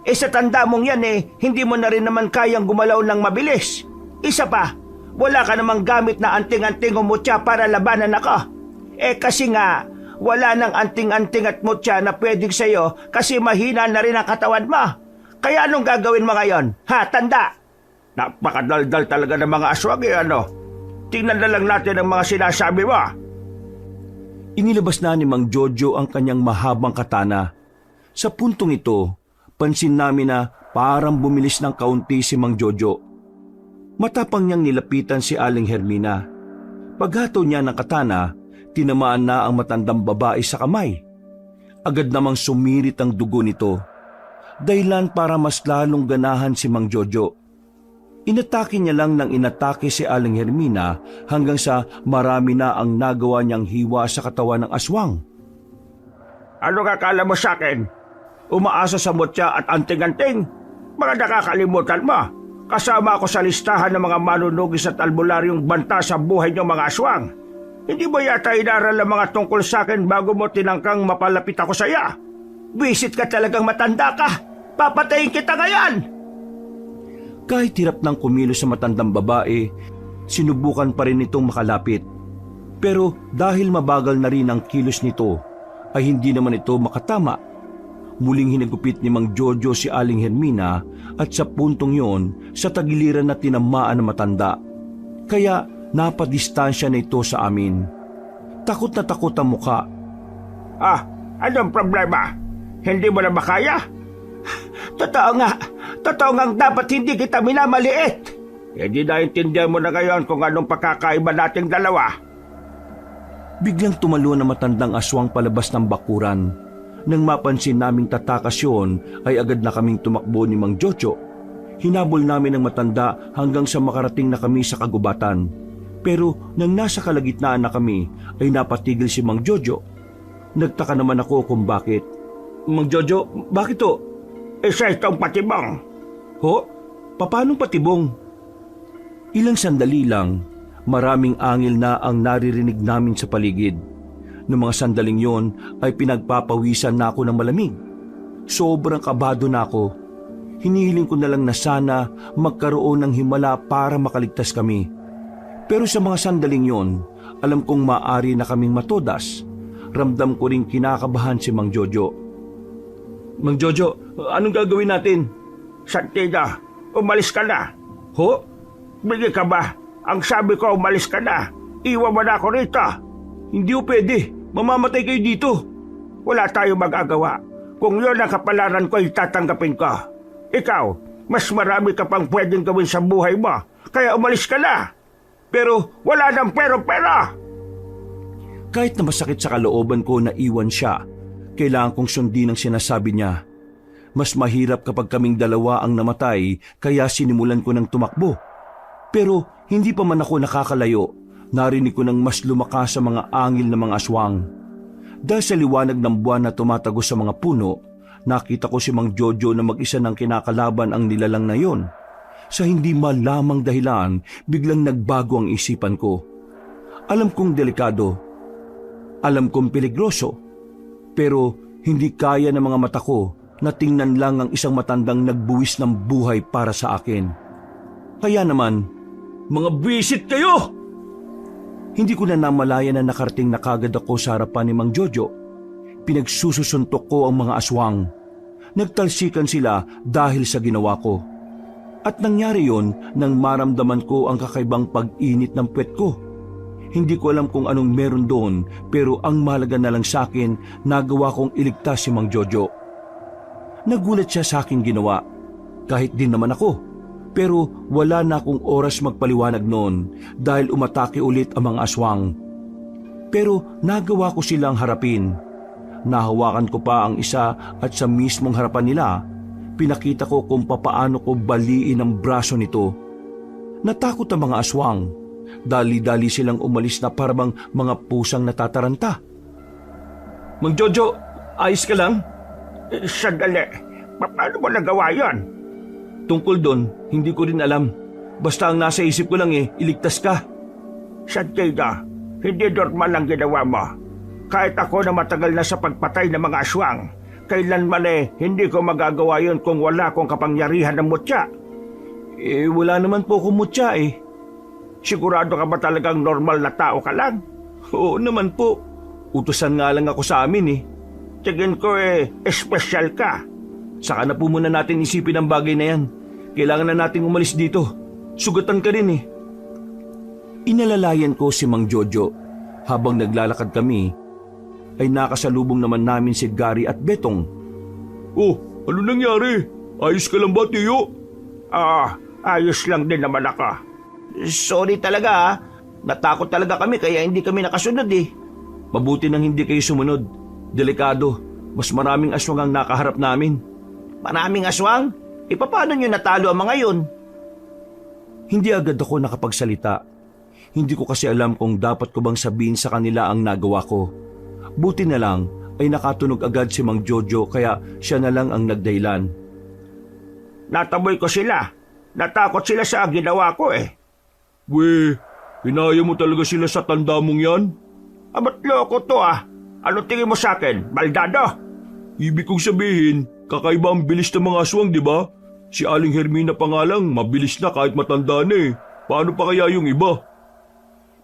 Sa tanda mong yan hindi mo na rin naman kayang gumalaw ng mabilis. Isa pa, wala ka namang gamit na anting-anting o mutya para labanan ako. Kasi nga, wala nang anting-anting at mutya na pwedeng sa'yo kasi mahina na rin ang katawan mo. Kaya anong gagawin mo ngayon? Ha, tanda? Napakadaldal talaga ng mga aswang ano? Tingnan na lang natin ang mga sinasabi mo. Inilabas na ni Mang Jojo ang kanyang mahabang katana. Sa puntong ito, pansin namin na parang bumilis ng kaunti si Mang Jojo. Matapang niyang nilapitan si Aling Hermina. Paghato niya ng katana, tinamaan na ang matandang babae sa kamay. Agad namang sumirit ang dugo nito. Dahilan para mas lalong ganahan si Mang Jojo. Inatake niya lang ng inatake si Aling Hermina hanggang sa marami na ang nagawa niyang hiwa sa katawan ng aswang. Ano kakala mo sa akin? Umaasa sa mutya at anting-anting? Mga nakakalimutan mo. Kasama ako sa listahan ng mga manunugis at albularyong banta sa buhay niyong mga aswang. Hindi ba yata inaral ang mga tungkol sa akin bago mo tinangkang mapalapit ako sa iya? Visit ka talagang matanda ka. Papatayin kita ngayon! Kahit hirap ng kumilos sa matandang babae, sinubukan pa rin itong makalapit. Pero dahil mabagal na rin ang kilos nito, ay hindi naman ito makatama. Muling hinagupit ni Mang Jojo si Aling Hermina at sa puntong yon, sa tagiliran na tinamaan ng matanda. Kaya napadistansya na ito sa amin. Takot na takot ang muka. Anong problema? Hindi mo na makaya? Totoo nga dapat hindi kita minamaliit. Hindi naintindihan mo na ngayon kung anong pagkakaiba nating dalawa. Biglang tumalo na matandang aswang palabas ng bakuran. Nang mapansin naming tatakas yun, ay agad na kaming tumakbo ni Mang Jojo. Hinabol namin ang matanda hanggang sa makarating na kami sa kagubatan. Pero nang nasa kalagitnaan na kami, ay napatigil si Mang Jojo. Nagtaka naman ako kung bakit. Mang Jojo, bakit to? Isa itong patibong. Ho? Papanong patibong? Ilang sandali lang, maraming angil na ang naririnig namin sa paligid. Noong mga sandaling yon ay pinagpapawisan na ako ng malamig. Sobrang kabado na ako. Hinihiling ko na lang na sana magkaroon ng himala para makaligtas kami. Pero sa mga sandaling yon, alam kong maaari na kaming matodas. Ramdam ko ring kinakabahan si Mang Jojo. Mang Jojo, anong gagawin natin? Santina, umalis ka na. Ho? Bigay ka ba? Ang sabi ko, umalis ka na. Iwan mo na ako rito. Hindi o pwede. Mamamatay kayo dito. Wala tayong magagawa. Kung yun ang kapalaran ko, itatanggapin ko. Ikaw, mas marami ka pang pwedeng gawin sa buhay mo. Kaya umalis ka na. Pero wala nang pero-pero. Kahit na masakit sa kalooban ko na iwan siya, kailangan kong sundin ang sinasabi niya. Mas mahirap kapag kaming dalawa ang namatay, kaya sinimulan ko ng tumakbo. Pero hindi pa man ako nakakalayo, narinig ko ng mas lumakas sa mga angil ng mga aswang. Dahil sa liwanag ng buwan na tumatagos sa mga puno, nakita ko si Mang Jojo na mag-isa ng kinakalaban ang nilalang na yon. Sa hindi malamang dahilan, biglang nagbago ang isipan ko. Alam kong delikado. Alam kong peligroso. Pero hindi kaya ng mga mata ko na tingnan lang ang isang matandang nagbuwis ng buhay para sa akin. Kaya naman, mga bisit kayo! Hindi ko na namalayan na nakarating na kagad ako sa harapan ni Mang Jojo. Pinagsususuntok ko ang mga aswang. Nagtalsikan sila dahil sa ginawa ko. At nangyari yon nang maramdaman ko ang kakaibang pag-init ng puwet ko. Hindi ko alam kung anong meron doon, pero ang mahalaga na lang sa akin, nagawa kong iligtas si Mang Jojo. Nagulat siya sa aking ginawa, kahit din naman ako. Pero wala na akong oras magpaliwanag noon dahil umatake ulit ang mga aswang. Pero nagawa ko silang harapin. Nahawakan ko pa ang isa at sa mismong harapan nila, pinakita ko kung papaano ko baliin ang braso nito. Natakot ang mga aswang. Dali-dali silang umalis na parang mga pusang natataranta. Mang Jojo, ayos ka lang? Sandali, paano mo nagawa yon? Tungkol doon, hindi ko rin alam. Basta ang nasa isip ko lang iligtas ka. Santino, hindi normal ang ginawa mo. Kahit ako na matagal na sa pagpatay ng mga aswang, kailanman hindi ko magagawa yon kung wala akong kapangyarihan ng mutya. Wala naman po akong mutya Sigurado ka ba talagang normal na tao ka lang? Oo naman po. Utusan nga lang ako sa amin Tingin ko espesyal ka. Saka na po muna natin isipin ang bagay na yan. Kailangan na nating umalis dito. Sugatan ka rin Inalalayan ko si Mang Jojo. Habang naglalakad kami, ay nakasalubong naman namin si Gary at Betong. Oh, ano nangyari? Ayos ka lang ba, Tiyo? Ayos lang din naman ako. Sorry talaga Natakot talaga kami kaya hindi kami nakasunod Mabuti nang hindi kayo sumunod. Delikado. Mas maraming aswang ang nakaharap namin. Maraming aswang? Paano nyo natalo ang mga yun? Hindi agad ako nakapagsalita. Hindi ko kasi alam kung dapat ko bang sabihin sa kanila ang nagawa ko. Buti na lang ay nakatunog agad si Mang Jojo kaya siya na lang ang nagdahilan. Nataboy ko sila. Natakot sila sa ginawa ko We, hinaya mo talaga sila sa tanda mong yan? Ba't loko to Ano tingin mo sa akin, baldado? Ibig kong sabihin, kakaiba ang bilis ng mga aswang, di ba? Si Aling Hermina pa nga lang, mabilis na kahit matanda na Paano pa kaya yung iba?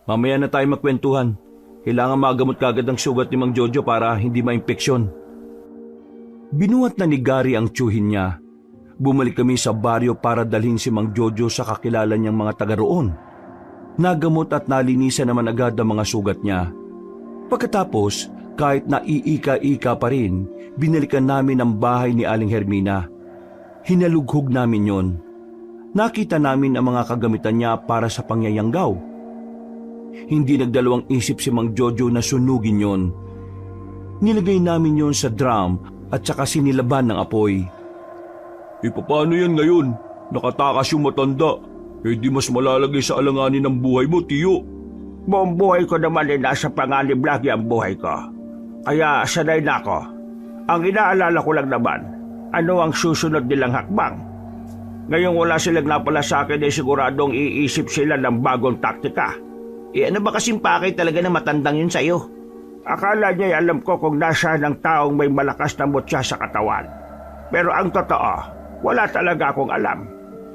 Mamaya na tayo magkwentuhan. Kailangan magamot kagad ang sugat ni Mang Jojo para hindi maimpeksyon. Binuhat na ni Gary ang tiyuhin niya. Bumalik kami sa baryo para dalhin si Mang Jojo sa kakilala niyang mga taga roon. Nagamot at nalinisan naman agad ang mga sugat niya. Pagkatapos, kahit naiika-ika pa rin, binalikan namin ang bahay ni Aling Hermina. Hinalughog namin yon. Nakita namin ang mga kagamitan niya para sa pangyayanggaw. Hindi nagdalawang isip si Mang Jojo na sunugin yon. Nilagay namin yon sa drum at saka sinilaban ng apoy. Paano yan ngayon? Nakatakas yung matanda. Di mas malalagay sa alanganin ng buhay mo, Tiyo. Buong buhay ko naman nasa panganib lagi ang buhay ko. Kaya sanay na ako. Ang inaalala ko lang naman, ano ang susunod nilang hakbang. Ngayong wala silang napala sa akin siguradong iisip sila ng bagong taktika. Ano ba kasing pakay talaga na matandang yun sa'yo? Akala niya alam ko kung nasa ng taong may malakas na mutya sa katawan. Pero ang totoo, wala talaga akong alam.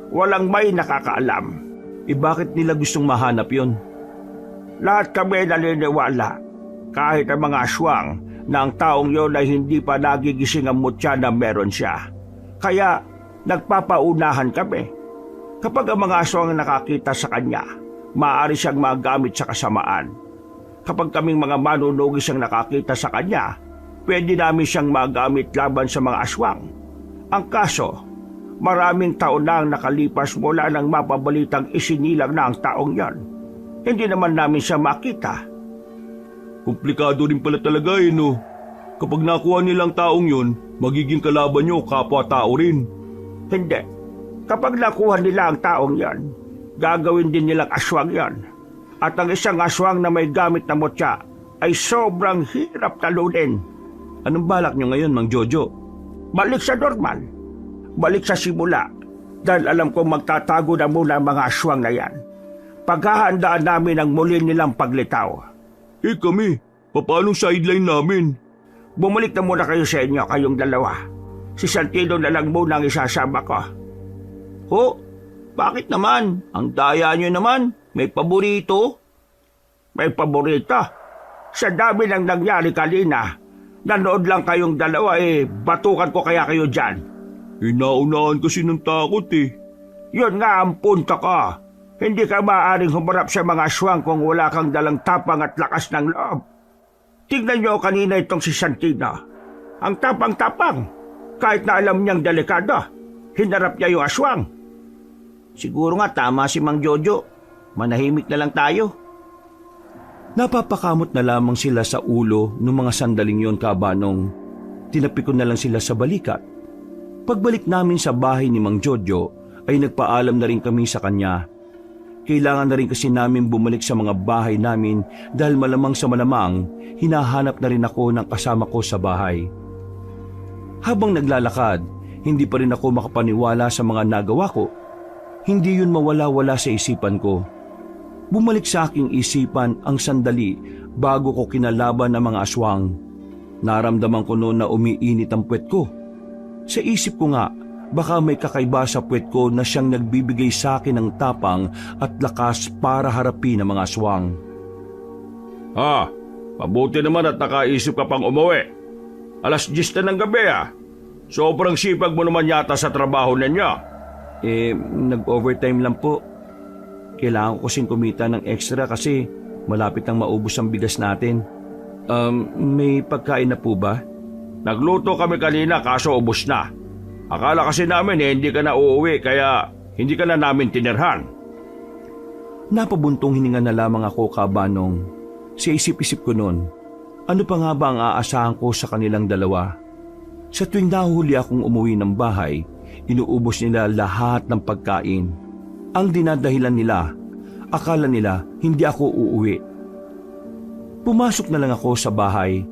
Walang may nakakaalam. Bakit nila gustong mahanap yon? Lahat kami naniniwala, kahit ang mga aswang, na ang taong yon ay hindi pa nagigising ang mutya na meron siya. Kaya nagpapaunahan kami. Kapag ang mga aswang nakakita sa kanya, maaari siyang magamit sa kasamaan. Kapag kaming mga manunugis ang nakakita sa kanya, pwede namin siyang magamit laban sa mga aswang. Ang kaso, maraming taon na ang nakalipas mula nang mapabalitang isinilang na ang taong yon. Hindi naman namin siya makita. Komplikado rin pala talaga no. Kapag nakuha nilang taong yun, magiging kalaban nyo kapwa-tao rin. Hindi. Kapag nakuha nila ang taong yon, gagawin din nilang aswang yon. At ang isang aswang na may gamit na mutya ay sobrang hirap talunin. Anong balak nyo ngayon, Mang Jojo? Balik sa normal. Balik sa simula. Dahil alam kong magtatago na muna ang mga aswang na yan. Paghahandaan namin ang muli nilang paglitaw. Kami, paanong sideline namin? Bumalik na muna kayo sa inyo, kayong dalawa. Si Santino na lang muna ang isasama ko. Bakit naman? Ang daya nyo naman. May paborito? May paborito? Sa dami ng nangyari kanina, nanood lang kayong dalawa batukan ko kaya kayo dyan. Naunahan kasi ng takot Yun nga ang punto ko. Hindi ka maaaring humarap sa mga aswang kung wala kang dalang tapang at lakas ng loob. Tignan nyo kanina itong si Santino. Ang tapang-tapang. Kahit na alam niyang delikado, hinarap niya yung aswang. Siguro nga tama si Mang Jojo. Manahimik na lang tayo. Napapakamot na lamang sila sa ulo ng mga sandaling yon, Kabanong. Tinapi ko na lang sila sa balikat. Pagbalik namin sa bahay ni Mang Jojo ay nagpaalam na rin kami sa kanya. Kailangan na rin kasi namin bumalik sa mga bahay namin dahil malamang sa malamang hinahanap na rin ako ng kasama ko sa bahay. Habang naglalakad, hindi pa rin ako makapaniwala sa mga nagawa ko. Hindi yun mawala-wala sa isipan ko. Bumalik sa aking isipan ang sandali bago ko kinalaban ng mga aswang. Naramdaman ko noon na umiinit ang puwet ko. Sa isip ko nga, baka may kakaiba sa puwet ko na siyang nagbibigay sa akin ng tapang at lakas para harapin ang mga aswang. Mabuti naman at nakaisip ka pang umuwi. 10:00 na ng gabi Sobrang sipag mo naman yata sa trabaho ninyo. Nag-overtime lang po. Kailangan ko kasing kumita ng extra kasi malapit nang maubos ang bigas natin. May pagkain na po ba? Nagluto kami kanina kaso ubos na. Akala kasi namin hindi ka na uuwi kaya hindi ka na namin tinirhan. Napabuntong hininga na lamang ako, Kabanong. Sa isip-isip ko noon, ano pa nga ba ang aasahan ko sa kanilang dalawa? Sa tuwing nahuli akong umuwi ng bahay, inuubos nila lahat ng pagkain. Ang dinadahilan nila, akala nila hindi ako uuwi. Pumasok na lang ako sa bahay.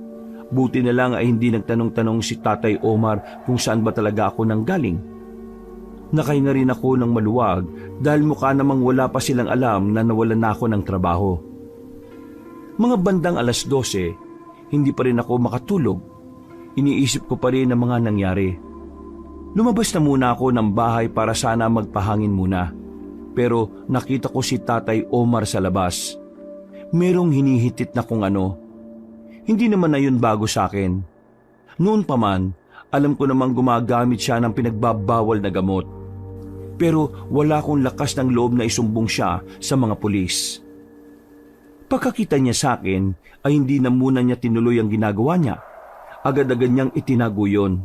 Buti na lang ay hindi nagtanong-tanong si Tatay Omar kung saan ba talaga ako nanggaling. Nakahinga rin ako ng maluwag dahil mukha namang wala pa silang alam na nawalan na ako ng trabaho. Mga bandang 12:00, hindi pa rin ako makatulog. Iniisip ko pa rin ang mga nangyari. Lumabas na muna ako ng bahay para sana magpahangin muna. Pero nakita ko si Tatay Omar sa labas. Merong hinihitit na kung ano. Hindi naman na yun bago sa akin. Noon pa man, alam ko namang gumagamit siya ng pinagbabawal na gamot. Pero wala akong lakas ng loob na isumbong siya sa mga pulis. Pagkakita niya sa akin, ay hindi na muna niya tinuloy ang ginagawa niya. Agad-agad niyang itinago yun.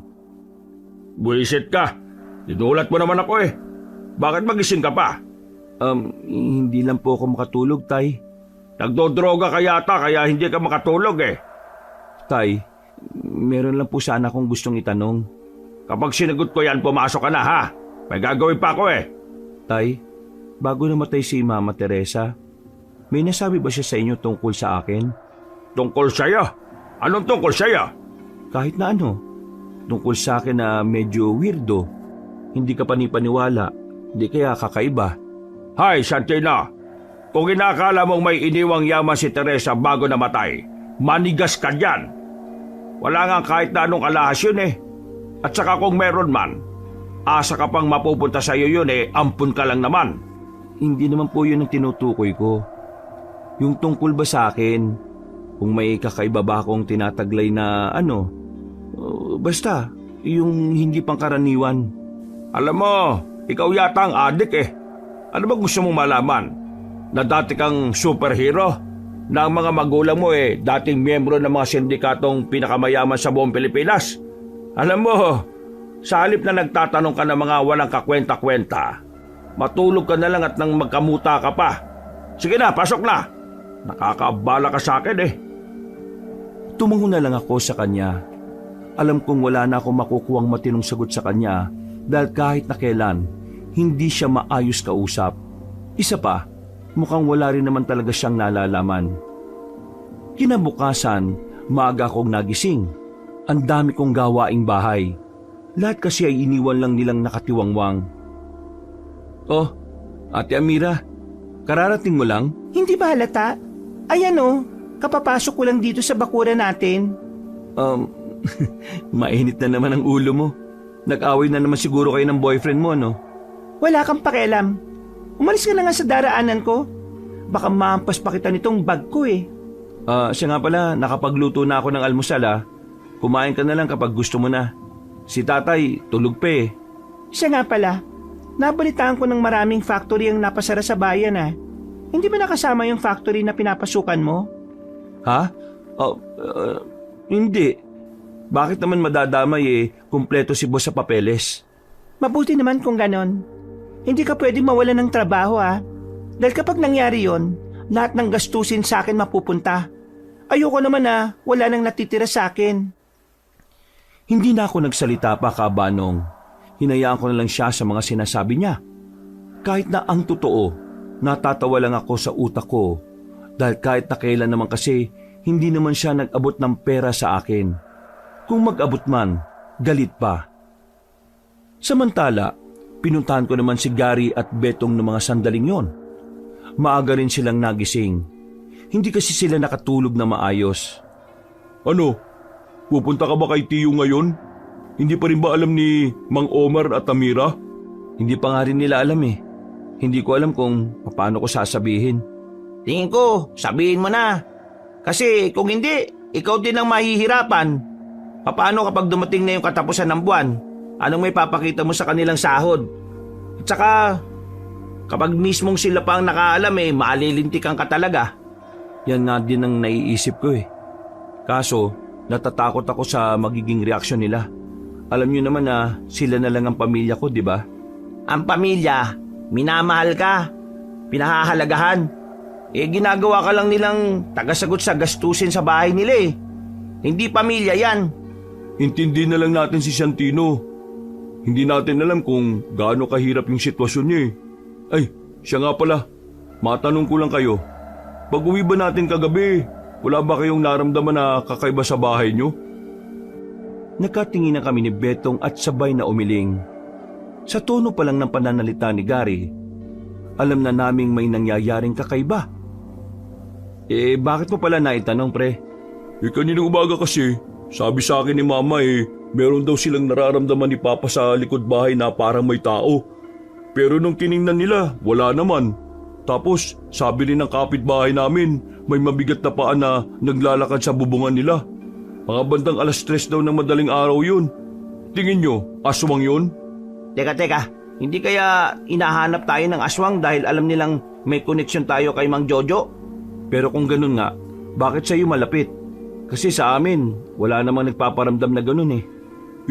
Buisit ka. Dinulat mo naman ako Bakit magising ka pa? Hindi lang po ako makatulog, Tay. Nagdodroga ka yata kaya hindi ka makatulog Tay, meron lang po sana akong gustong itanong. Kapag sinagot ko yan, pumasok ka na ha. May gagawin pa ako Tay, bago namatay si Mama Teresa, may nasabi ba siya sa inyo tungkol sa akin? Tungkol sa'yo? Anong tungkol sa'yo? Kahit na ano. Tungkol sa akin na medyo weirdo. Hindi ka panipaniwala. Di kaya kakaiba. Hay, Santino. Kung inakala mong may iniwang yaman si Teresa bago namatay, manigas ka dyan. Wala nga kahit na anong alahas yun At saka kung meron man, asa ka pang mapupunta sa'yo yun ampun ka lang naman. Hindi naman po yun ang tinutukoy ko. Yung tungkol ba sa akin, kung may kakaiba ba akong tinataglay na basta, yung hindi pangkaraniwan. Alam mo, ikaw yata ang adik Ano ba gusto mong malaman? Na dati kang superhero? Na ang mga magulang mo dating miyembro ng mga sindikatong pinakamayaman sa buong Pilipinas? Alam mo, sa halip na nagtatanong ka ng mga walang kakwenta-kwenta, matulog ka na lang at nang magkamuta ka pa. Sige na, pasok na. Nakakabala ka sa akin Tumango na lang ako sa kanya. Alam kong wala na akong makukuhang matinong sagot sa kanya dahil kahit na kailan, hindi siya maayos kausap. Isa pa, mukhang wala rin naman talaga siyang nalalaman. Kinabukasan, maaga akong nagising. Ang dami kong gawaing bahay. Lahat kasi ay iniwan lang nilang nakatiwangwang. Oh, Ate Amira, kararating mo lang? Hindi ba halata? Ayan kapapasok ko lang dito sa bakuran natin. Mainit na naman ang ulo mo. Nag-away na naman siguro kayo ng boyfriend mo, no? Wala kang pakialam. Umalis ka na nga sa daraanan ko. Baka maampas pa kita nitong bag ko Siya nga pala, nakapagluto na ako ng almusal Kumain ka na lang kapag gusto mo na. Si tatay, tulog pa Siya nga pala, nabalitaan ko ng maraming factory ang napasara sa bayan Hindi ba nakasama yung factory na pinapasukan mo? Ha? Hindi. Bakit naman madadamay kumpleto si boss sa papeles? Mabuti naman kung ganon. Hindi ka pwede mawala ng trabaho Dahil kapag nangyari yon, lahat ng gastusin sa akin mapupunta. Ayoko naman na wala nang natitira sa akin. Hindi na ako nagsalita pa, Kabanong. Hinayaan ko na lang siya sa mga sinasabi niya. Kahit na ang totoo, natatawa lang ako sa utak ko dahil kahit na kailan naman kasi hindi naman siya nag-abot ng pera sa akin. Kung mag-abot man, galit pa. Samantala, pinuntahan ko naman si Gary at Betong ng mga sandaling yon. Maaga rin silang nagising. Hindi kasi sila nakatulog na maayos. Ano? Pupunta ka ba kay Tiyo ngayon? Hindi pa rin ba alam ni Mang Omar at Amira? Hindi pa nga rin nila alam eh. Hindi ko alam kung paano ko sasabihin. Tingin ko, sabihin mo na. Kasi kung hindi, ikaw din ang mahihirapan. Paano kapag dumating na yung katapusan ng buwan? Anong may papakita mo sa kanilang sahod? At saka, kapag mismong sila pa ang nakaalam maalilintikan ka talaga. Yan nga din ang naiisip ko eh. Kaso, natatakot ako sa magiging reaksyon nila. Alam niyo naman na sila na lang ang pamilya ko, di ba? Ang pamilya, minamahal ka, pinahahalagahan. Ginagawa ka lang nilang tagasagot sa gastusin sa bahay nila eh. Hindi pamilya yan. Intindi na lang natin si Santino. Hindi natin alam kung gaano kahirap yung sitwasyon niya eh. Ay, siya nga pala. Matanong ko lang kayo. Pag uwi ba natin kagabi, wala ba kayong naramdaman na kakaiba sa bahay niyo? Nagkatingin na kami ni Betong at sabay na umiling. Sa tono pa lang ng pananalita ni Gary, alam na naming may nangyayaring kakaiba. Bakit mo pala naitanong, pre? Kaninang umaga kasi, sabi sa akin ni Mama meron daw silang nararamdaman ni Papa sa likod bahay na parang may tao. Pero nung tiningnan nila, wala naman. Tapos, sabi rin ng kapitbahay namin, may mabigat na paa na naglalakad sa bubungan nila. Mga bandang 3:00 daw ng madaling araw yun. Tingin nyo, aswang yun? Teka, hindi kaya inahanap tayo ng aswang dahil alam nilang may koneksyon tayo kay Mang Jojo? Pero kung ganun nga, bakit sa'yo malapit? Kasi sa amin, wala namang nagpaparamdam na ganun eh.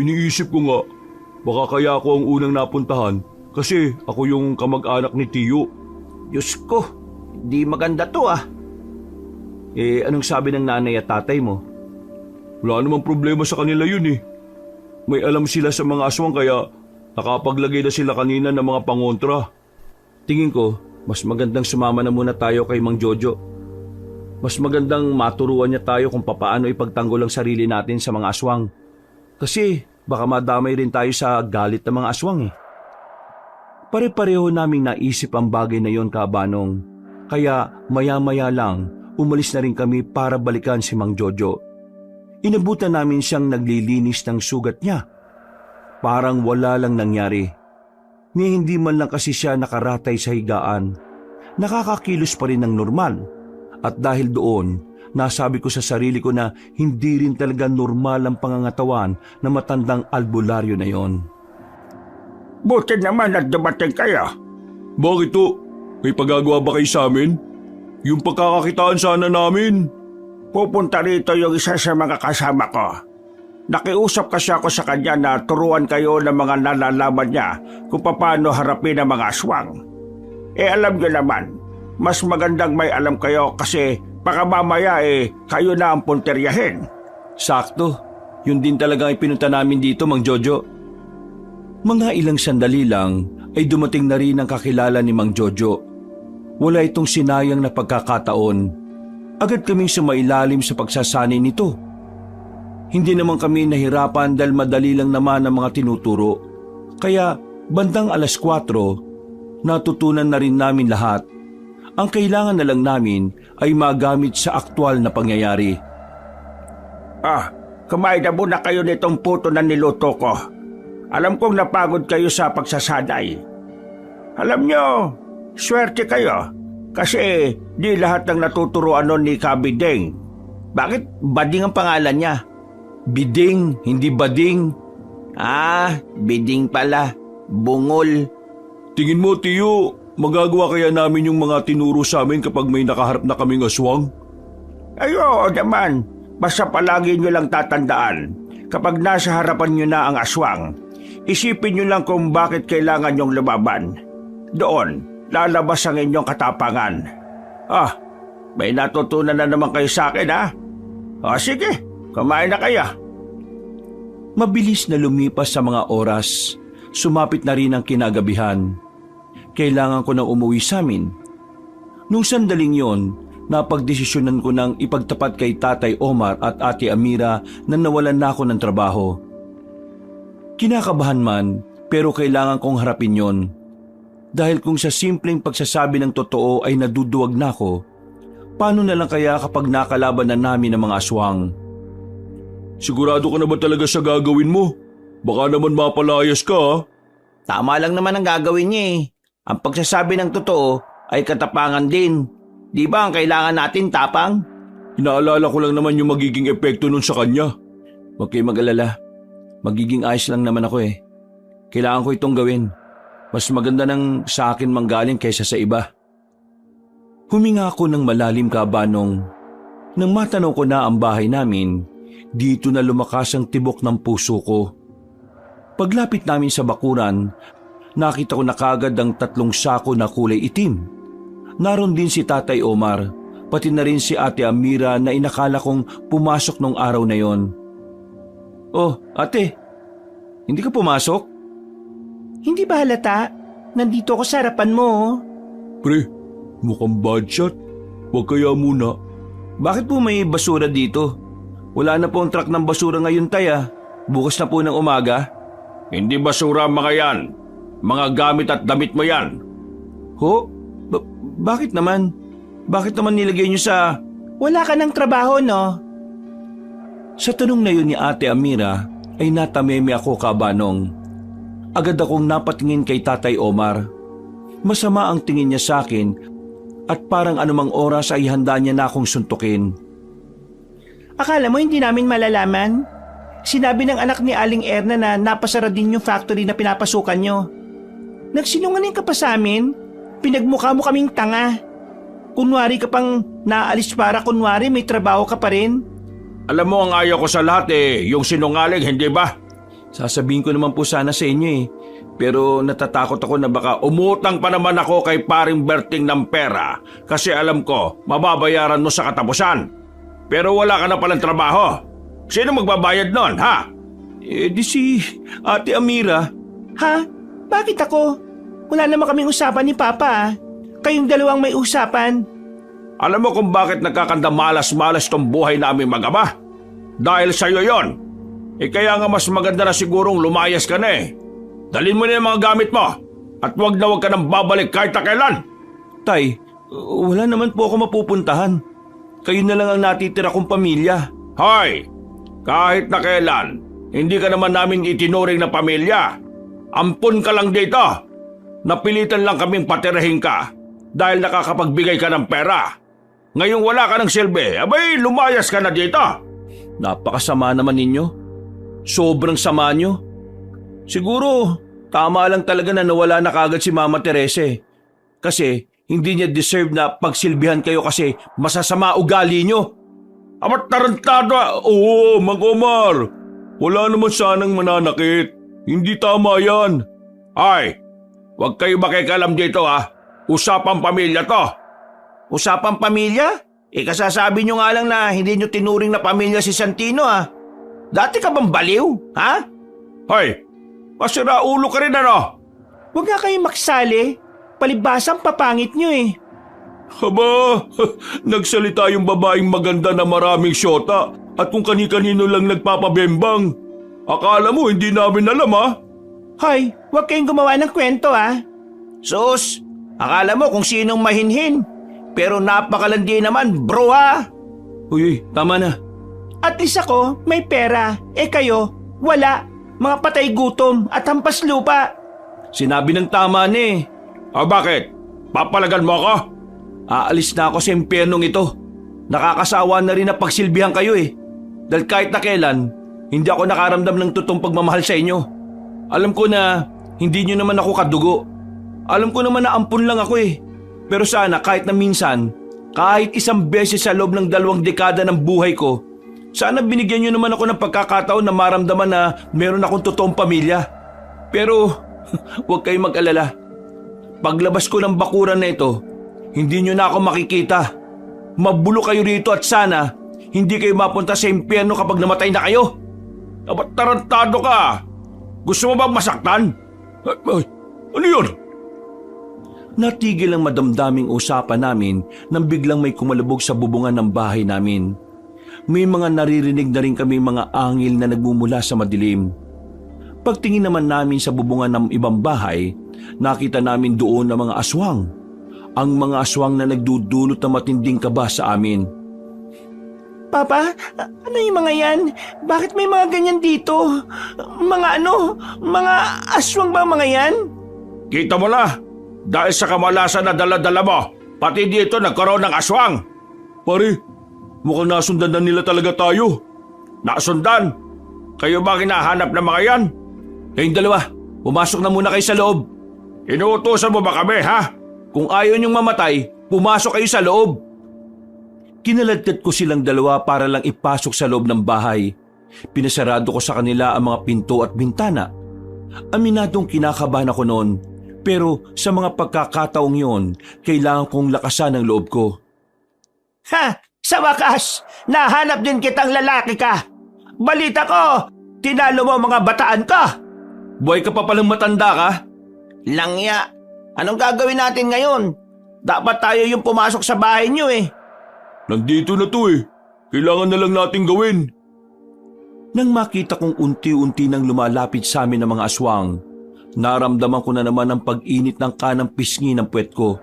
Iniisip ko nga, baka kaya ako ang unang napuntahan kasi ako yung kamag-anak ni Tiyo. Diyos ko, di maganda to ah. Anong sabi ng nanay at tatay mo? Wala namang problema sa kanila yun eh. May alam sila sa mga aswang kaya nakapaglagay na sila kanina ng mga pangontra. Tingin ko, mas magandang sumama na muna tayo kay Mang Jojo. Mas magandang maturuan niya tayo kung papaano ipagtanggol ang sarili natin sa mga aswang. Kasi baka madamay rin tayo sa galit ng mga aswang eh. Pare-pareho naming naisip ang bagay na yon, Kabanong. Kaya maya-maya lang, umalis na rin kami para balikan si Mang Jojo. Inabutan namin siyang naglilinis ng sugat niya. Parang wala lang nangyari. Ni hindi man lang kasi siya nakaratay sa higaan. Nakakakilos pa rin ng normal. At dahil doon, nasabi ko sa sarili ko na hindi rin talaga normal ang pangangatawan na matandang albularyo na yon. Buti naman at dumating kayo. Bakit to? May pagagawa ba kayo sa amin? Yung pagkakakitaan sana namin. Pupunta rito yung isa sa mga kasama ko. Nakiusap kasi ako sa kanya na turuan kayo ng mga nalalaman niya kung paano harapin ang mga aswang. Alam niyo naman, mas magandang may alam kayo kasi baka mamaya kayo na ang punteryahin. Sakto, yun din talaga ang pinunta namin dito, Mang Jojo. Mga ilang sandali lang ay dumating na rin ang kakilala ni Mang Jojo. Wala itong sinayang na pagkakataon. Agad kaming sumailalim sa pagsasanay nito. Hindi naman kami nahirapan dahil madali lang naman ang mga tinuturo. Kaya bandang 4:00, natutunan na rin namin lahat. Ang kailangan na lang namin ay magamit sa aktwal na pangyayari. Kumain na muna kayo nitong puto na niluto ko. Alam kong napagod kayo sa pagsasanay. Alam nyo, swerte kayo. Kasi di lahat ng natuturuan nun ni Kabiding. Bakit Bading ang pangalan niya? Biding, hindi bading. Biding pala. Bungol. Tingin mo, Tiyo, magagawa kaya namin yung mga tinuro sa amin kapag may nakaharap na kaming aswang? Oo naman. Basta palagi nyo lang tatandaan. Kapag nasa harapan nyo na ang aswang, isipin nyo lang kung bakit kailangan nyong lumaban. Doon, lalabas ang inyong katapangan. may natutunan na naman kayo sa akin, ha? O sige, kumain na kayo. Mabilis na lumipas sa mga oras, sumapit na rin ang kinagabihan. Kailangan ko nang umuwi sa amin. Nung sandaling yon, napagdesisyonan ko nang ipagtapat kay Tatay Omar at Ate Amira na nawalan na ako ng trabaho. Kinakabahan man, pero kailangan kong harapin yon. Dahil kung sa simpleng pagsasabi ng totoo ay naduduwag na ako, paano na lang kaya kapag nakalaban na namin ang mga aswang? Sigurado ka na ba talaga sa gagawin mo? Baka naman mapalayas ka, ha? Tama lang naman ang gagawin niya eh. Ang pagsasabi ng totoo ay katapangan din. Di ba ang kailangan natin tapang? Inaalala ko lang naman yung magiging epekto nun sa kanya. Huwag kayo mag-alala. Magiging ayos lang naman ako eh. Kailangan ko itong gawin. Mas maganda nang sa akin manggaling kaysa sa iba. Huminga ako ng malalim kabanong. Nang matanaw ko na ang bahay namin, dito na lumakas ang tibok ng puso ko. Paglapit namin sa bakuran, nakita ko na kagad ang 3 sako na kulay itim. Naroon din si Tatay Omar, pati na rin si Ate Amira na inakala kong pumasok nung araw na yon. Oh, ate, hindi ka pumasok? Hindi ba halata? Nandito ako sa harapan mo. Pre, mukhang bad shot. Huwag kaya muna. Bakit po may basura dito? Wala na po ang truck ng basura ngayon, tay, ah. Bukas na po ng umaga. Hindi basura mga yan. Mga gamit at damit mo yan. Ho? Bakit naman? Bakit naman nilagay niyo sa... Wala ka ng trabaho, no? Sa tanong na yun ni Ate Amira ay natameme ako kabanong. Agad akong napatingin kay Tatay Omar. Masama ang tingin niya sa akin at parang anumang oras ay handa niya na akong suntukin. Akala mo hindi namin malalaman? Sinabi ng anak ni Aling Erna na napasara din yung factory na pinapasukan nyo. Nagsinungaling ka pa sa amin? Pinagmukha mo kaming tanga. Kunwari ka pang naalis para kunwari may trabaho ka pa rin. Alam mo ang ayaw ko sa lahat yung sinungaling, hindi ba? Sasabihin ko naman po sana sa inyo eh. Pero natatakot ako na baka Umutang pa naman ako kay paring Berting ng pera kasi alam ko mababayaran mo sa katapusan. Pero wala ka na palang trabaho. Sino magbabayad nun, ha? di si Ate Amira. Ha? Bakit ako? Wala naman kaming usapan ni Papa, ah. Kayong dalawang may usapan. Alam mo kung bakit nagkakandamalas-malas tong buhay namin mag-ama? Dahil sa'yo yon. Kaya nga mas maganda na sigurong lumayas ka na eh. Dalhin mo na yung mga gamit mo at wag ka nang babalik kahit na kailan. Tay, wala naman po ako mapupuntahan. Kayo na lang ang natitira kong pamilya. Hoy! Kahit na kailan, hindi ka naman namin itinuring na pamilya. Ampun ka lang dito. Napilitan lang kaming patirahin ka dahil nakakapagbigay ka ng pera. Ngayong wala ka ng silbi, abay lumayas ka na dito. Napakasama naman ninyo. Sobrang sama nyo. Siguro, tama lang talaga na nawala na kagad si Mama Teresa. Kasi hindi niya deserve na pagsilbihan kayo kasi masasama ugali nyo. Amat tarantado. Oo, Mang Omar. Wala naman sanang mananakit. Hindi tama yan. Ay, huwag kayo makikialam dito ha. Usapang pamilya to. Usapang pamilya? Kasasabi nyo nga lang na hindi nyo tinuring na pamilya si Santino, ah. Dati ka bang baliw, ha? Hoy, masira ulo ka rin ano? Huwag nga kayong maksali. Palibasang papangit nyo eh. Haba, nagsalita yung babaeng maganda na maraming syota at kung kani-kanino lang nagpapabembang. Akala mo hindi namin alam ha? Hoy, huwag kayong gumawa ng kwento ha. Sus, akala mo kung sinong mahinhin. Pero napakalandi naman bro ha. Uy, tama na. At least ako may pera, kayo wala. Mga patay gutom at hampas lupa. Sinabi ng tama na eh. Bakit? Papalagan mo ako? Aalis na ako sa impyernong ito. Nakakasawa na rin na pagsilbihan kayo eh. Dahil kahit na kailan, hindi ako nakaramdam ng totoong pagmamahal sa inyo. Alam ko na hindi nyo naman ako kadugo. Alam ko naman na ampun lang ako eh. Pero sana kahit na minsan, kahit isang beses sa loob ng 2 dekada ng buhay ko, sana binigyan nyo naman ako ng pagkakataon na maramdaman na meron akong totoong pamilya. Pero huwag kayong mag-alala. Paglabas ko ng bakuran na ito, hindi nyo na ako makikita. Mabulo kayo rito at sana hindi kayo mapunta sa impyerno kapag namatay na kayo. Dapat tarantado ka. Gusto mo bang masaktan? Ay, ano yun? Natigil ang madamdaming usapan namin nang biglang may kumalabog sa bubungan ng bahay namin. May mga naririnig na rin kami mga angil na nagmumula sa madilim. Pagtingin naman namin sa bubungan ng ibang bahay, nakita namin doon ang mga aswang. Ang mga aswang na nagdudulot ng matinding kaba sa amin. Papa, ano yung mga yan? Bakit may mga ganyan dito? Mga aswang ba mga yan? Kita mo na, dahil sa kamalasan na dala-dala mo, pati dito nagkaroon ng aswang. Pare, mukhang nasundan na nila talaga tayo. Nasundan? Kayo ba kinahanap ng mga yan? Kayong dalawa, pumasok na muna kayo sa loob. Inuutosan mo ba kami, ha? Kung ayaw niyong mamatay, pumasok kayo sa loob. Kinaladkad ko silang dalawa para lang ipasok sa loob ng bahay. Pinasarado ko sa kanila ang mga pinto at bintana. Aminadong kinakabahan ako noon, pero sa mga pagkakataong yon, kailangan kong lakasan ang loob ko. Ha! Sa wakas, nahanap din kitang lalaki ka. Balita ko, tinalo mo mga bataan ka. Buhay ka pa palang matanda ka? Langya, anong gagawin natin ngayon? Dapat tayo yung pumasok sa bahay niyo eh. Nandito na to eh. Kailangan na lang nating gawin. Nang makita kong unti-unti nang lumalapit sa amin ang mga aswang, naramdaman ko na naman ang pag-init ng kanang pisngi ng puwet ko.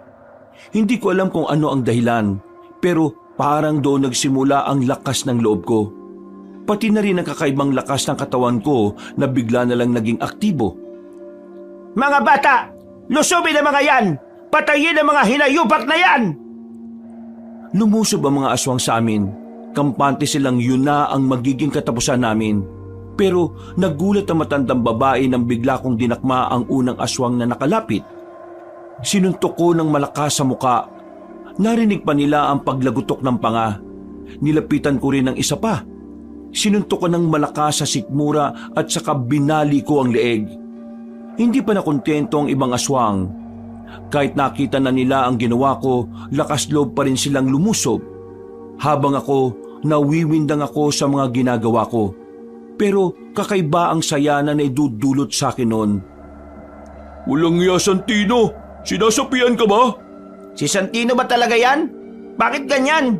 Hindi ko alam kung ano ang dahilan, pero parang doon nagsimula ang lakas ng loob ko. Pati na rin ang kakaibang lakas ng katawan ko na bigla na lang naging aktibo. Mga bata, lusubin ang mga yan! Patayin ang mga hinayupak na yan! Lumusob ang mga aswang sa amin. Kampante silang yun na ang magiging katapusan namin. Pero nagulat ang matandang babae nang bigla kong dinakma ang unang aswang na nakalapit. Sinuntok ko ng malakas sa muka. Narinig pa nila ang paglagutok ng panga. Nilapitan ko rin ng isa pa. Sinuntok ko ng malakas sa sikmura at saka binali ko ang leeg. Hindi pa nakontento ang ibang aswang. Kahit nakita na nila ang ginawa ko, lakas loob pa rin silang lumusob. Habang ako, nawiwindang ako sa mga ginagawa ko. Pero kakaiba ang saya na naidudulot sa akin noon. Walang iya, Santino. Sinasapian ka ba? Si Santino ba talaga yan? Bakit ganyan?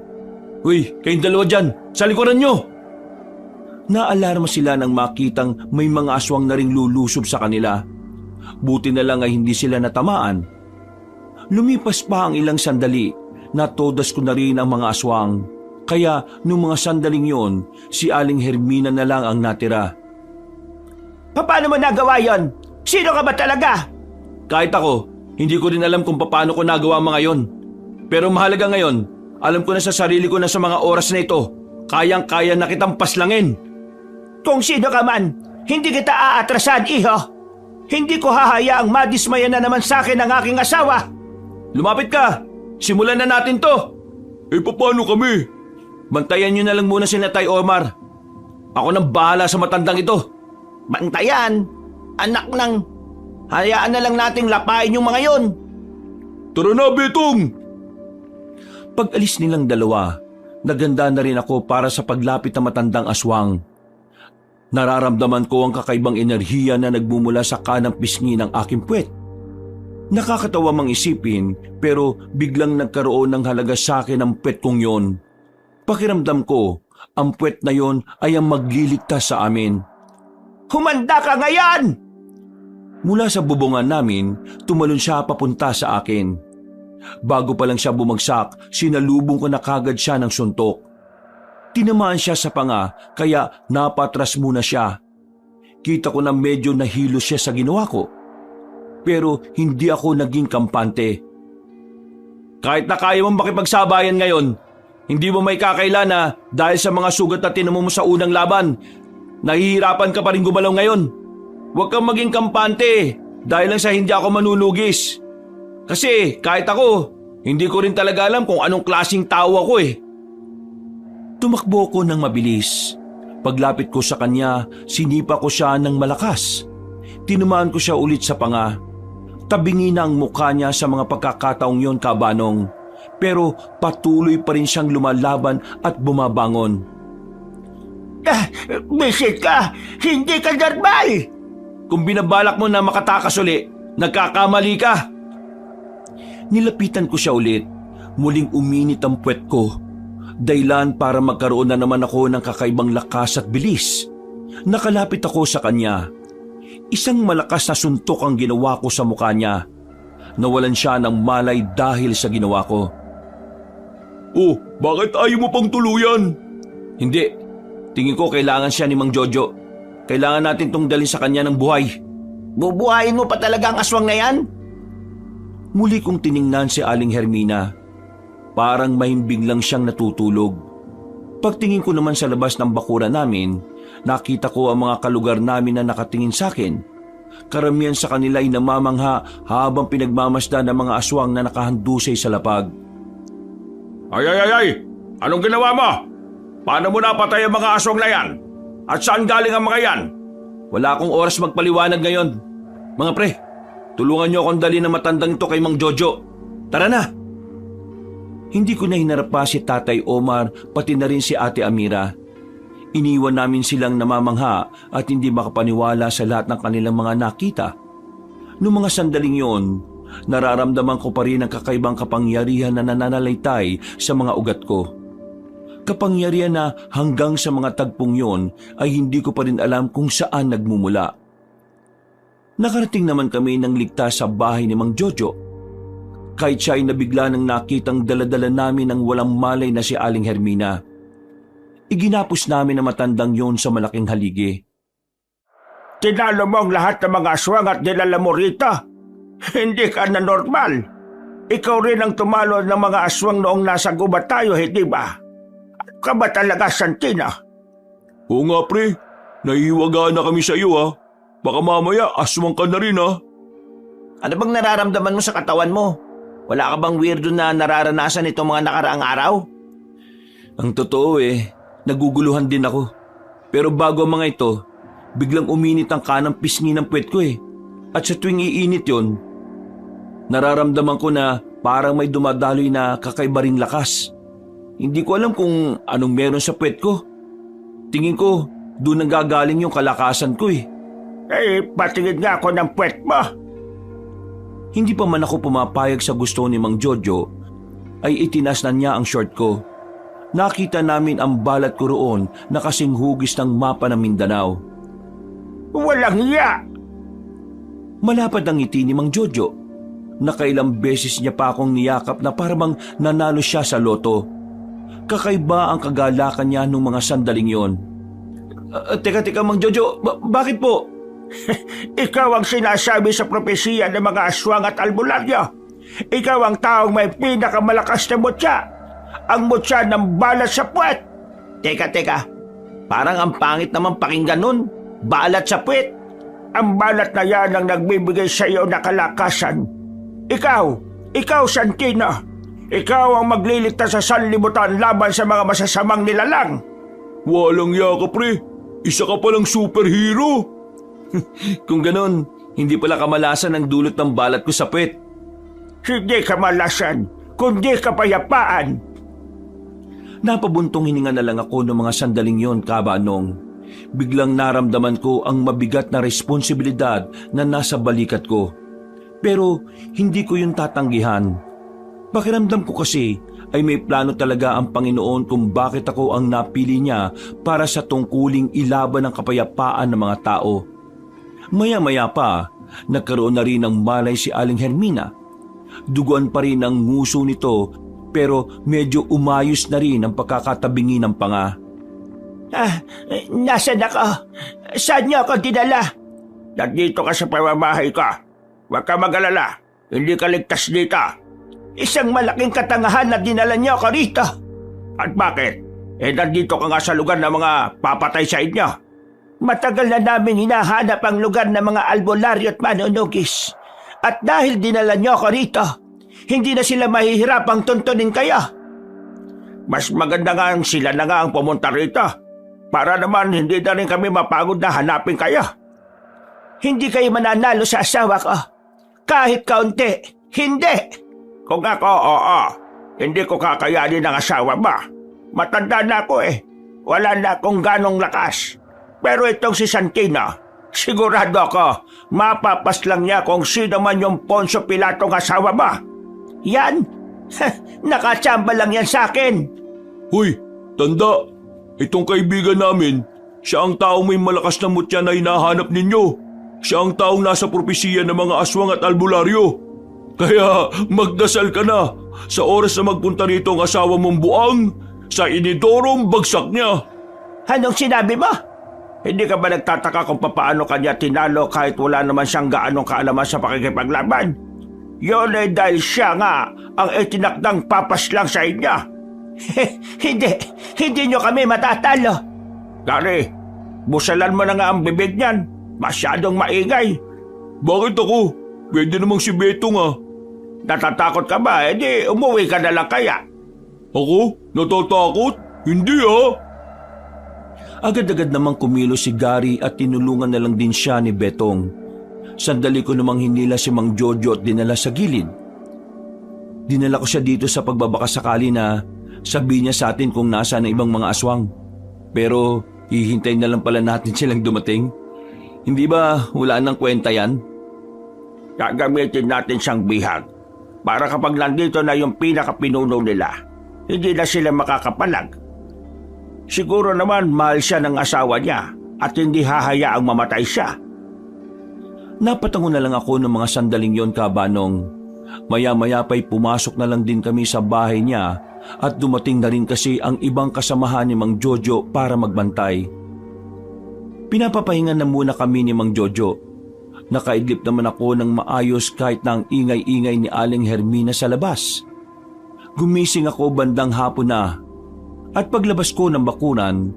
Uy, kayong dalawa dyan, sa likuran nyo! Naalarma sila nang makitang may mga aswang na ring lulusob sa kanila. Buti na lang ay hindi sila natamaan. Lumipas pa ang ilang sandali, natodas ko na rin ang mga aswang. Kaya nung mga sandaling yon, si Aling Hermina na lang ang natira. Paano mo nagawa yon? Sino ka ba talaga? Kahit ako, hindi ko rin alam kung paano ko nagawa ang mga yon. Pero mahalaga ngayon, alam ko na sa sarili ko na sa mga oras na ito, kayang-kaya na kitang paslangin. Kung sino ka man, hindi kita aatrasan, iho. Hindi ko hahayaang madismaya na naman sa akin ang aking asawa. Lumapit ka! Simulan na natin to! Eh, paano kami? Bantayan nyo na lang muna si Natay Omar. Ako nang bahala sa matandang ito. Bantayan? Anak ng... Hayaan na lang nating lapain yung mga yon. Tara na, Betong! Pag-alis nilang dalawa, naganda na rin ako para sa paglapit ng matandang aswang. Nararamdaman ko ang kakaibang enerhiya na nagmumula sa kanang pisngi ng aking puwet. Nakakatawa mang isipin, pero biglang nagkaroon ng halaga sa akin ang puwet kong yon. Pakiramdam ko, ang puwet na yon ay ang magliligtas sa amin. Humanda ka ngayon! Mula sa bubungan namin, tumalon siya papunta sa akin. Bago pa lang siya bumagsak, sinalubong ko na kagad siya ng suntok. Tinamaan siya sa panga, kaya napatras muna siya. Kita ko na medyo nahilo siya sa ginawa ko. Pero hindi ako naging kampante. Kahit na kaya mong makipagsabayan ngayon, hindi mo may kakaila na dahil sa mga sugat na tinamo mo sa unang laban, nahihirapan ka pa rin gumalaw ngayon. Huwag kang maging kampante dahil lang sa hindi ako manunugis. Kasi kahit ako, hindi ko rin talaga alam kung anong klaseng tao ako eh. Tumakbo ko ng mabilis. Paglapit ko sa kanya, sinipa ko siya ng malakas. Tinamaan ko siya ulit sa panga. Tabingi na ang mukha niya sa mga pagkakataong yon, kabanong. pero patuloy pa rin siyang lumalaban at bumabangon. Bisit ka! Hindi ka normal! Kung binabalak mo na makatakas uli, nagkakamali ka. Nilapitan ko siya ulit. Muling uminit ang puwet ko. Dahilan para magkaroon na naman ako ng kakaibang lakas at bilis. Nakalapit ako sa kanya. Isang malakas na suntok ang ginawa ko sa mukha niya. Nawalan siya ng malay dahil sa ginawa ko. Oh, bakit ayaw mo pang tuluyan? Hindi. Tingin ko kailangan siya ni Mang Jojo. Kailangan natin tong dalhin sa kanya ng buhay. Bubuhayin mo pa talaga ang aswang na yan? Muli kong tiningnan si Aling Hermina. Parang mahimbing lang siyang natutulog. Pagtingin ko naman sa labas ng bakuran namin, nakita ko ang mga kalugar namin na nakatingin sa akin. Karamihan sa kanila ay namamangha habang pinagmamasdan ng mga aswang na nakahandusay sa lapag. Ay! Anong ginawa mo? Paano mo napatay ang mga aswang na yan? At saan galing ang mga yan? Wala akong oras magpaliwanag ngayon. Mga pre, tulungan niyo akong dali na matandang ito kay Mang Jojo. Tara na! Hindi ko na hinarap pa si Tatay Omar pati na rin si Ate Amira. Iniwan namin silang namamangha at hindi makapaniwala sa lahat ng kanilang mga nakita. Noong mga sandaling yon, nararamdaman ko pa rin ang kakaibang kapangyarihan na nananalaytay sa mga ugat ko. Kapangyarihan na hanggang sa mga tagpong yon ay hindi ko pa rin alam kung saan nagmumula. Nakarating naman kami ng ligtas sa bahay ni Mang Jojo. Kahit siya ay nabigla nang nakitang daladala namin ng walang malay na si Aling Hermina. Iginapos namin ang matandang yon sa malaking haligi. Tinalo mo ang lahat ng mga aswang at dinala mo rito. Hindi ka na normal. Ikaw rin ang tumalo ng mga aswang noong nasa gubat tayo, hindi ba? Ka ba talaga, Santino? Oo nga pre, nahihiwaga na kami sa iyo ha. Baka mamaya aswang ka na rin ha. Ano bang nararamdaman mo sa katawan mo? Wala ka bang weirdo na nararanasan itong mga nakaraang araw? Ang totoo naguguluhan din ako. Pero bago ang mga ito, biglang uminit ang kanang pisngi ng puwet ko At sa tuwing iinit yon, nararamdaman ko na parang may dumadaloy na kakaiba ring lakas. Hindi ko alam kung anong meron sa puwet ko. Tingin ko, doon ang gagaling yung kalakasan ko Patingin nga ako ng puwet mo. Hindi pa man ako pumapayag sa gusto ni Mang Jojo, ay itinas na niya ang short ko. Nakita namin ang balat ko roon na kasing hugis ng mapa ng Mindanao. Walang hiya! Malapad ang ngiti ni Mang Jojo. Nakailang beses niya pa akong niyakap na parang nanalo siya sa loto. Kakaiba ang kagalakan niya nung mga sandaling yon. Teka Mang Jojo, bakit po? Ikaw ang sinasabi sa propesiya ng mga aswang at albularyo. Ikaw ang taong may pinakamalakas na mutya. Ang mutya ng balat sa puwet. Teka. Parang ang pangit naman pakinggan nun. Balat sa puwet. Ang balat na yan ang nagbibigay sa iyo na kalakasan. Ikaw Santino. Ikaw ang magliligtas sa sanlibutan laban sa mga masasamang nilalang. Walang yaka pre, isa ka palang superhero. Kung ganon, hindi pala kamalasan ang dulot ng balat ko sa puwet. Hindi kamalasan, kundi kapayapaan. Napabuntong hininga na lang ako ng mga sandaling yon, Kabanong. Biglang naramdaman ko ang mabigat na responsibilidad na nasa balikat ko. Pero hindi ko yun tatanggihan. Pakiramdam ko kasi ay may plano talaga ang Panginoon kung bakit ako ang napili niya para sa tungkuling ilaban ng kapayapaan ng mga tao. Maya-maya pa, nagkaroon na rin ng malay si Aling Hermina. Duguan pa rin ang nguso nito pero medyo umayos na rin ang pagkakatabingi ng panga. Nasaan ako? Saan niyo ako dinala? Nandito ka sa pamamahay ko. Huwag ka mag-alala. Hindi ka ligtas dito. Isang malaking katangahan na dinala niyo ako rito. At bakit? Nandito ka nga sa lugar ng mga papatay sa inyo. Matagal na namin hinahanap ang lugar ng mga albularyo at manunugis. At dahil dinala niyo ako rito, hindi na sila mahihirapang tuntunin kayo. Mas maganda nga sila na nga ang pumunta rito. Para naman hindi na rin kami mapagod na hanapin kayo. Hindi kayo mananalo sa asawa ko. Kahit kaunti, hindi. Kung ako, oo. Hindi ko kakayanin ang asawa ba? Matanda na ako eh. Wala na akong ganong lakas. Pero itong si Santino, sigurado ako, mapapaslang niya kung sino man yung Poncio Pilatong asawa ba. Yan! Nakachamba lang yan sa akin. Hoy, tanda! Itong kaibigan namin, siya ang taong may malakas na mutya na hinahanap ninyo. Siya ang taong nasa propesiya ng mga aswang at albularyo. Kaya magdasal ka na. Sa oras na magpunta rito ang asawa mong buang, sa inidorong bagsak niya. Anong sinabi mo? Hindi ka ba nagtataka kung paano kanya tinalo kahit wala naman siyang gaanong kaalaman sa pakikipaglaban? Yun ay dahil siya nga ang itinakdang papaslang sa inyo. Hindi nyo kami matatalo. Gary, busalan mo na nga ang bibig niyan. Masyadong maingay. Bakit ako? Pwede namang si Betong ah. Natatakot ka ba? Eh di umuwi ka na lang kaya. Ako? Natatakot? Hindi ah. Agad-agad namang kumilo si Gary at tinulungan na lang din siya ni Betong. Sandali ko namang hinila si Mang Jojo at dinala sa gilid. Dinala ko siya dito sa pagbabakasakali na sabihin niya sa atin kung nasa ang ibang mga aswang. Pero hihintay na lang pala natin silang dumating. Hindi ba wala nang kwenta yan? Gagamitin natin siyang bihag para kapag nandito na yung pinakapinuno nila, hindi na sila makakapalag. Siguro naman mahal siya ng asawa niya at hindi hahayaang mamatay siya. Napatango na lang ako ng mga sandaling yon, Kabanong. Maya-maya pa'y pumasok na lang din kami sa bahay niya at dumating na rin kasi ang ibang kasamahan ni Mang Jojo para magbantay. Pinapapahingan na muna kami ni Mang Jojo. Nakaidlip naman ako ng maayos kahit na ang ingay-ingay ni Aling Hermina sa labas. Gumising ako bandang hapon na at paglabas ko ng bakuran,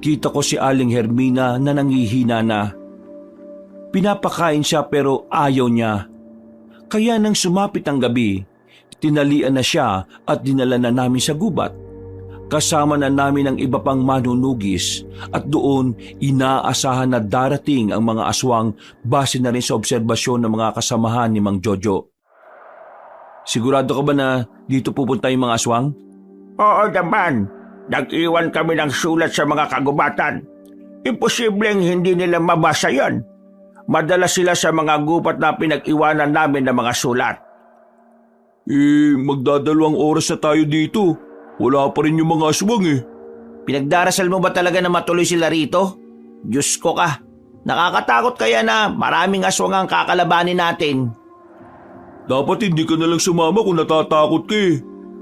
kita ko si Aling Hermina na nangihina na. Pinapakain siya pero ayaw niya. Kaya nang sumapit ang gabi, tinalian na siya at dinala na namin sa gubat. Kasama na namin ang iba pang manunugis at doon inaasahan na darating ang mga aswang base na rin sa obserbasyon ng mga kasamahan ni Mang Jojo. Sigurado ka ba na dito pupunta yung mga aswang? Oo naman. Nag-iwan kami ng sulat sa mga kagubatan. Imposibleng hindi nila mabasa yon. Madalas sila sa mga gubat na pinag-iwanan namin ng mga sulat. Magdadalawang oras na tayo dito. Wala pa rin yung mga aswang eh. Pinagdarasal mo ba talaga na matuloy sila rito? Diyos ko ka. Nakakatakot kaya na maraming aswang ang kakalabanin natin. Dapat hindi ka na lang sumama kung natatakot ka eh.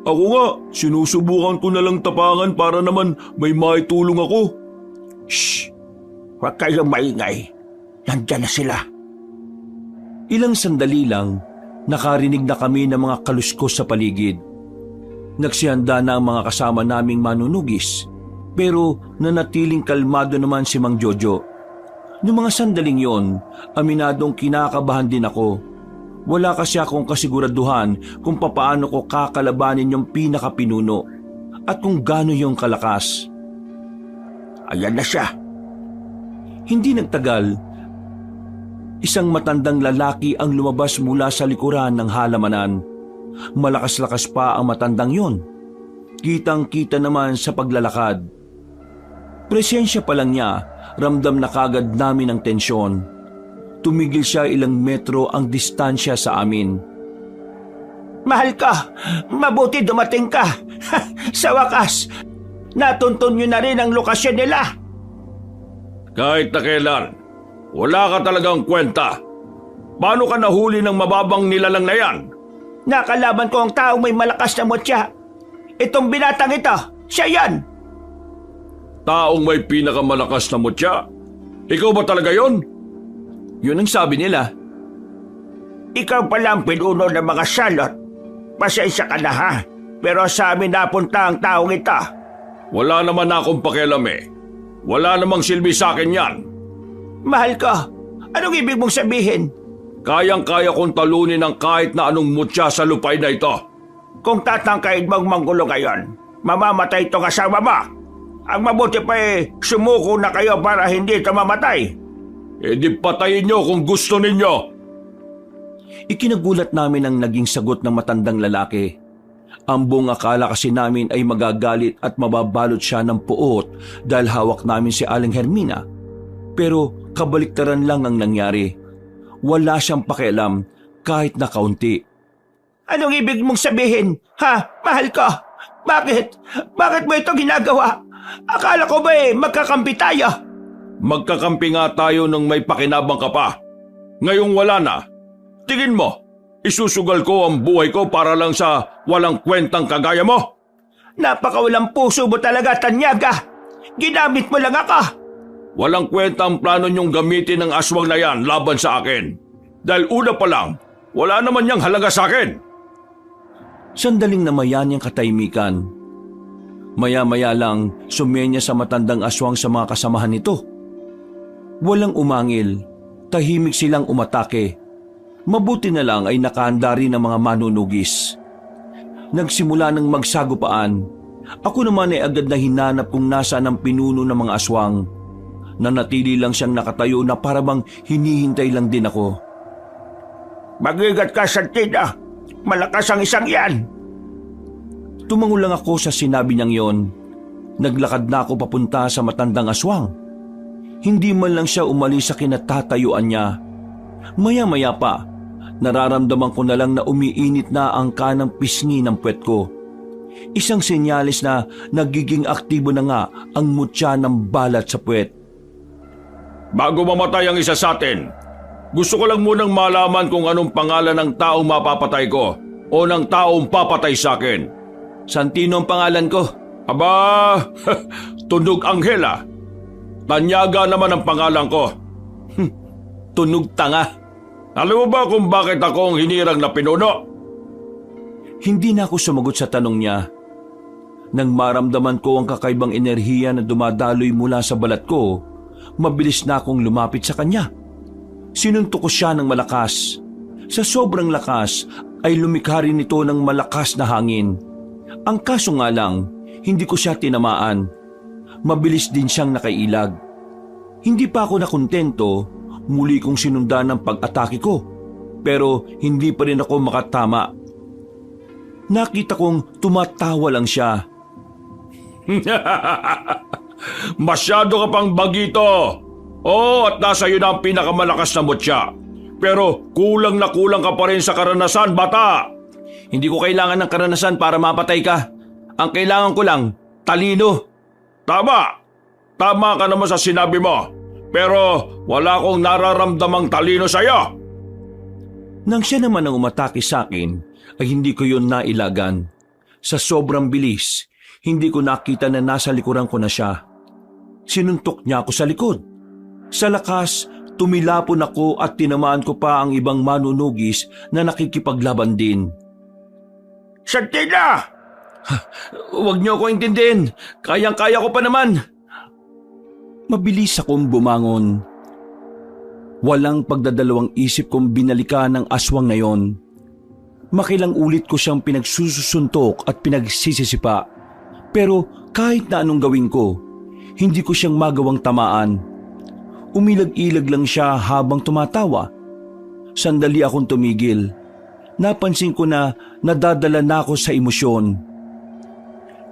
Ako nga, sinusubukan ko na lang tapangan para naman may maitulong ako. Shh! Huwag kayong maingay. Nandyan na sila. Ilang sandali lang, nakarinig na kami ng mga kaluskos sa paligid. Nagsihanda na ang mga kasama naming manunugis, pero nanatiling kalmado naman si Mang Jojo. Noong mga sandaling yon, aminadong kinakabahan din ako. Wala kasi akong kasiguraduhan kung papaano ko kakalabanin yung pinakapinuno at kung gaano yung kalakas. Ayan na siya. Hindi nagtagal, isang matandang lalaki ang lumabas mula sa likuran ng halamanan. Malakas-lakas pa ang matandang yon. Kitang-kita naman sa paglalakad. Presensya pa lang niya, ramdam na kagad namin ang tensyon. Tumigil siya ilang metro ang distansya sa amin. Mahal ka! Mabuti dumating ka! Sa wakas, natuntun nyo na rin ang lokasyon nila. Kahit na kailan, wala ka talagang kwenta. Paano ka nahuli ng mababang nilalang na yan? Nakalaban ko ang taong may malakas na mutya. Itong binatang ito, siya yan! Taong may pinakamalakas na mutya? Ikaw ba talaga yon? Yun ang sabi nila. Ikaw pala ang pinuno ng mga salot. Pasensya ka na ha, pero sa amin napunta ang taong ito. Wala naman akong pakialam eh. Wala namang silbi sa akin yan. Mahal ko, anong ibig mong sabihin? Kayang-kaya kong talunin ang kahit na anong mutya sa lupay na ito. Kung tatangkain mong manggulo ngayon, mamamatay itong asawa mo. Ang mabuti pa sumuko na kayo para hindi ito mamatay. E di patayin nyo kung gusto ninyo. Ikinagulat namin ang naging sagot ng matandang lalaki. Ang buong akala kasi namin ay magagalit at mababalot siya ng puot dahil hawak namin si Aling Hermina. Pero kabaliktaran lang ang nangyari. Wala siyang pakialam kahit na kaunti. Anong ibig mong sabihin? Ha? Mahal ko? Bakit? Bakit mo ito ginagawa? Akala ko ba magkakampi tayo? Magkakampi nga tayo nung may pakinabang ka pa. Ngayong wala na. Tingin mo, isusugal ko ang buhay ko para lang sa walang kwentang kagaya mo? Napakawalang puso mo talaga, Tanyaga. Ginamit mo lang ako. Walang kwenta ang plano niyong gamitin ng aswang na yan laban sa akin. Dahil una pa lang, wala naman niyang halaga sa akin. Sandaling namayan niyang katahimikan. Maya-maya lang sumenya sa matandang aswang sa mga kasamahan nito. Walang umangil, tahimik silang umatake. Mabuti na lang ay nakahanda rin ang mga manunugis. Nagsimula ng magsagupaan. Ako naman ay agad na hinanap kung nasaan ang pinuno ng mga aswang. Nanatili lang siyang nakatayo na parabang hinihintay lang din ako. Mag-ingat ka, Santina. Malakas ang isang yan. Tumango lang ako sa sinabi niyang yon. Naglakad na ako papunta sa matandang aswang. Hindi man lang siya umalis sa kinatatayuan niya. Maya-maya pa, nararamdaman ko na lang na umiinit na ang kanang pisngi ng puwet ko. Isang senyalis na nagiging aktibo na nga ang mutya ng balat sa puwet. Bago mamatay ang isa sa atin, gusto ko lang munang malaman kung anong pangalan ng taong mapapatay ko o ng taong papatay sa akin. Santino ang pangalan ko. Aba, Tunog Anghela. Tanyaga naman ang pangalan ko. Tunog tanga. Alam mo ba kung bakit ako ang hinirang na pinuno? Hindi na ako sumagot sa tanong niya. Nang maramdaman ko ang kakaibang enerhiya na dumadaloy mula sa balat ko, mabilis na akong lumapit sa kanya. Sinuntok ko siya ng malakas. Sa sobrang lakas ay lumikha rin ito ng malakas na hangin. Ang kaso nga lang, hindi ko siya tinamaan. Mabilis din siyang nakailag. Hindi pa ako nakontento, muli kong sinundan ng pag-atake ko. Pero hindi pa rin ako makatama. Nakita kong tumatawa lang siya. Masyado ka pang bagito. Oo, at nasa iyo na ang pinakamalakas na mutya. Pero kulang na kulang ka pa rin sa karanasan, bata. Hindi ko kailangan ng karanasan para mapatay ka. Ang kailangan ko lang, talino. Tama. Tama ka naman sa sinabi mo. Pero wala akong nararamdamang talino sa iyo. Nang siya naman ang umatake sa akin, ay hindi ko yun nailagan. Sa sobrang bilis, hindi ko nakita na nasa likuran ko na siya. Sinuntok niya ako sa likod. Sa lakas, tumilapon ako at tinamaan ko pa ang ibang manunugis na nakikipaglaban din. Santina! Huwag niyo ako intindihin. Kayang-kaya ko pa naman. Mabilis akong bumangon. Walang pagdadalawang isip kong binalikan ng aswang na yon. Makilang ulit ko siyang pinagsusuntok at pinagsisisipa. Pero kahit na anong gawin ko, hindi ko siyang magawang tamaan. Umilag-ilag lang siya habang tumatawa. Sandali akong tumigil. Napansin ko na nadadala na ako sa emosyon.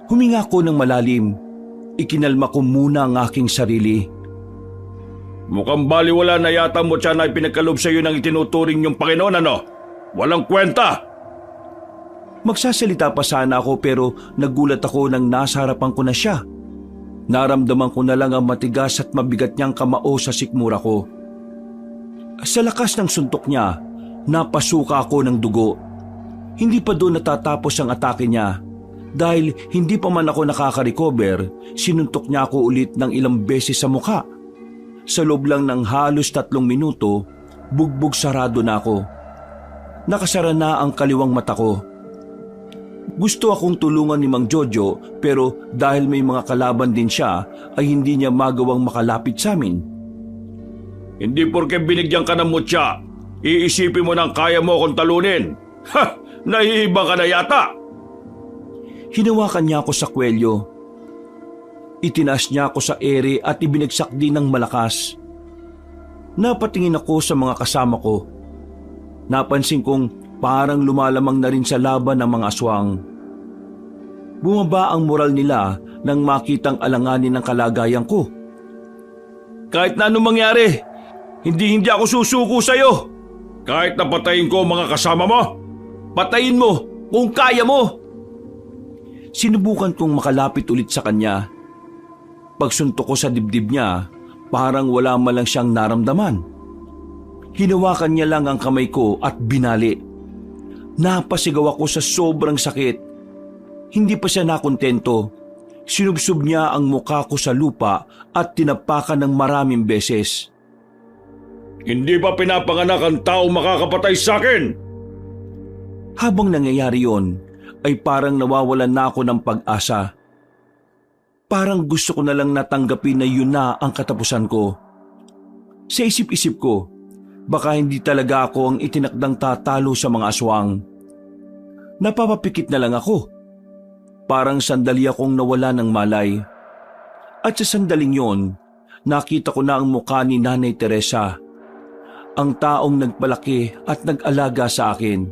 Huminga ko ng malalim. Ikinalma ko muna ang aking sarili. Mukhang baliwala na yata mo siya na ipinagkalob sa iyo ng itinuturing niyong Panginoon, ano? Walang kwenta! Magsasalita pa sana ako pero nagulat ako nang nasa harapan ko na siya. Naramdaman ko na lang ang matigas at mabigat niyang kamao sa sikmura ko. Sa lakas ng suntok niya, napasuka ako ng dugo. Hindi pa doon natatapos ang atake niya. Dahil hindi pa man ako nakaka-recover, sinuntok niya ako ulit ng ilang beses sa mukha. Sa loob lang ng halos 3 minuto, bugbog sarado na ako. Nakasara na ang kaliwang mata ko. Gusto akong tulungan ni Mang Jojo pero dahil may mga kalaban din siya ay hindi niya magawang makalapit sa amin. Hindi porke binigyan ka ng mutya, iisipin mo nang kaya mo akong talunin. Ha! Nahihiba ka na yata! Hinawakan niya ako sa kwelyo. Itinaas niya ako sa ere at ibinagsak din ng malakas. Napatingin ako sa mga kasama ko. Napansin kong parang lumalamang na rin sa laban ng mga aswang. Bumaba ang moral nila nang makitang alanganin ng kalagayan ko. Kahit na anong mangyari, hindi ako susuko sa'yo. Kahit na patayin ko ang mga kasama mo? Patayin mo kung kaya mo. Sinubukan kong makalapit ulit sa kanya. Pagsuntok ko sa dibdib niya, parang wala man lang siyang naramdaman. Hinawakan niya lang ang kamay ko at binali. Napasigaw ako sa sobrang sakit. Hindi pa siya nakontento. Sinubsob niya ang mukha ko sa lupa at tinapakan ng maraming beses. Hindi ba pinapanganak ang tao makakapatay sa akin? Habang nangyayari yon, ay parang nawawalan na ako ng pag-asa. Parang gusto ko na lang natanggapin na yun na ang katapusan ko. Sa isip-isip ko, baka hindi talaga ako ang itinakdang tatalo sa mga aswang. Napapapikit na lang ako. Parang sandali akong nawala ng malay. At sa sandaling yon, nakita ko na ang mukha ni Nanay Teresa, ang taong nagpalaki at nag-alaga sa akin.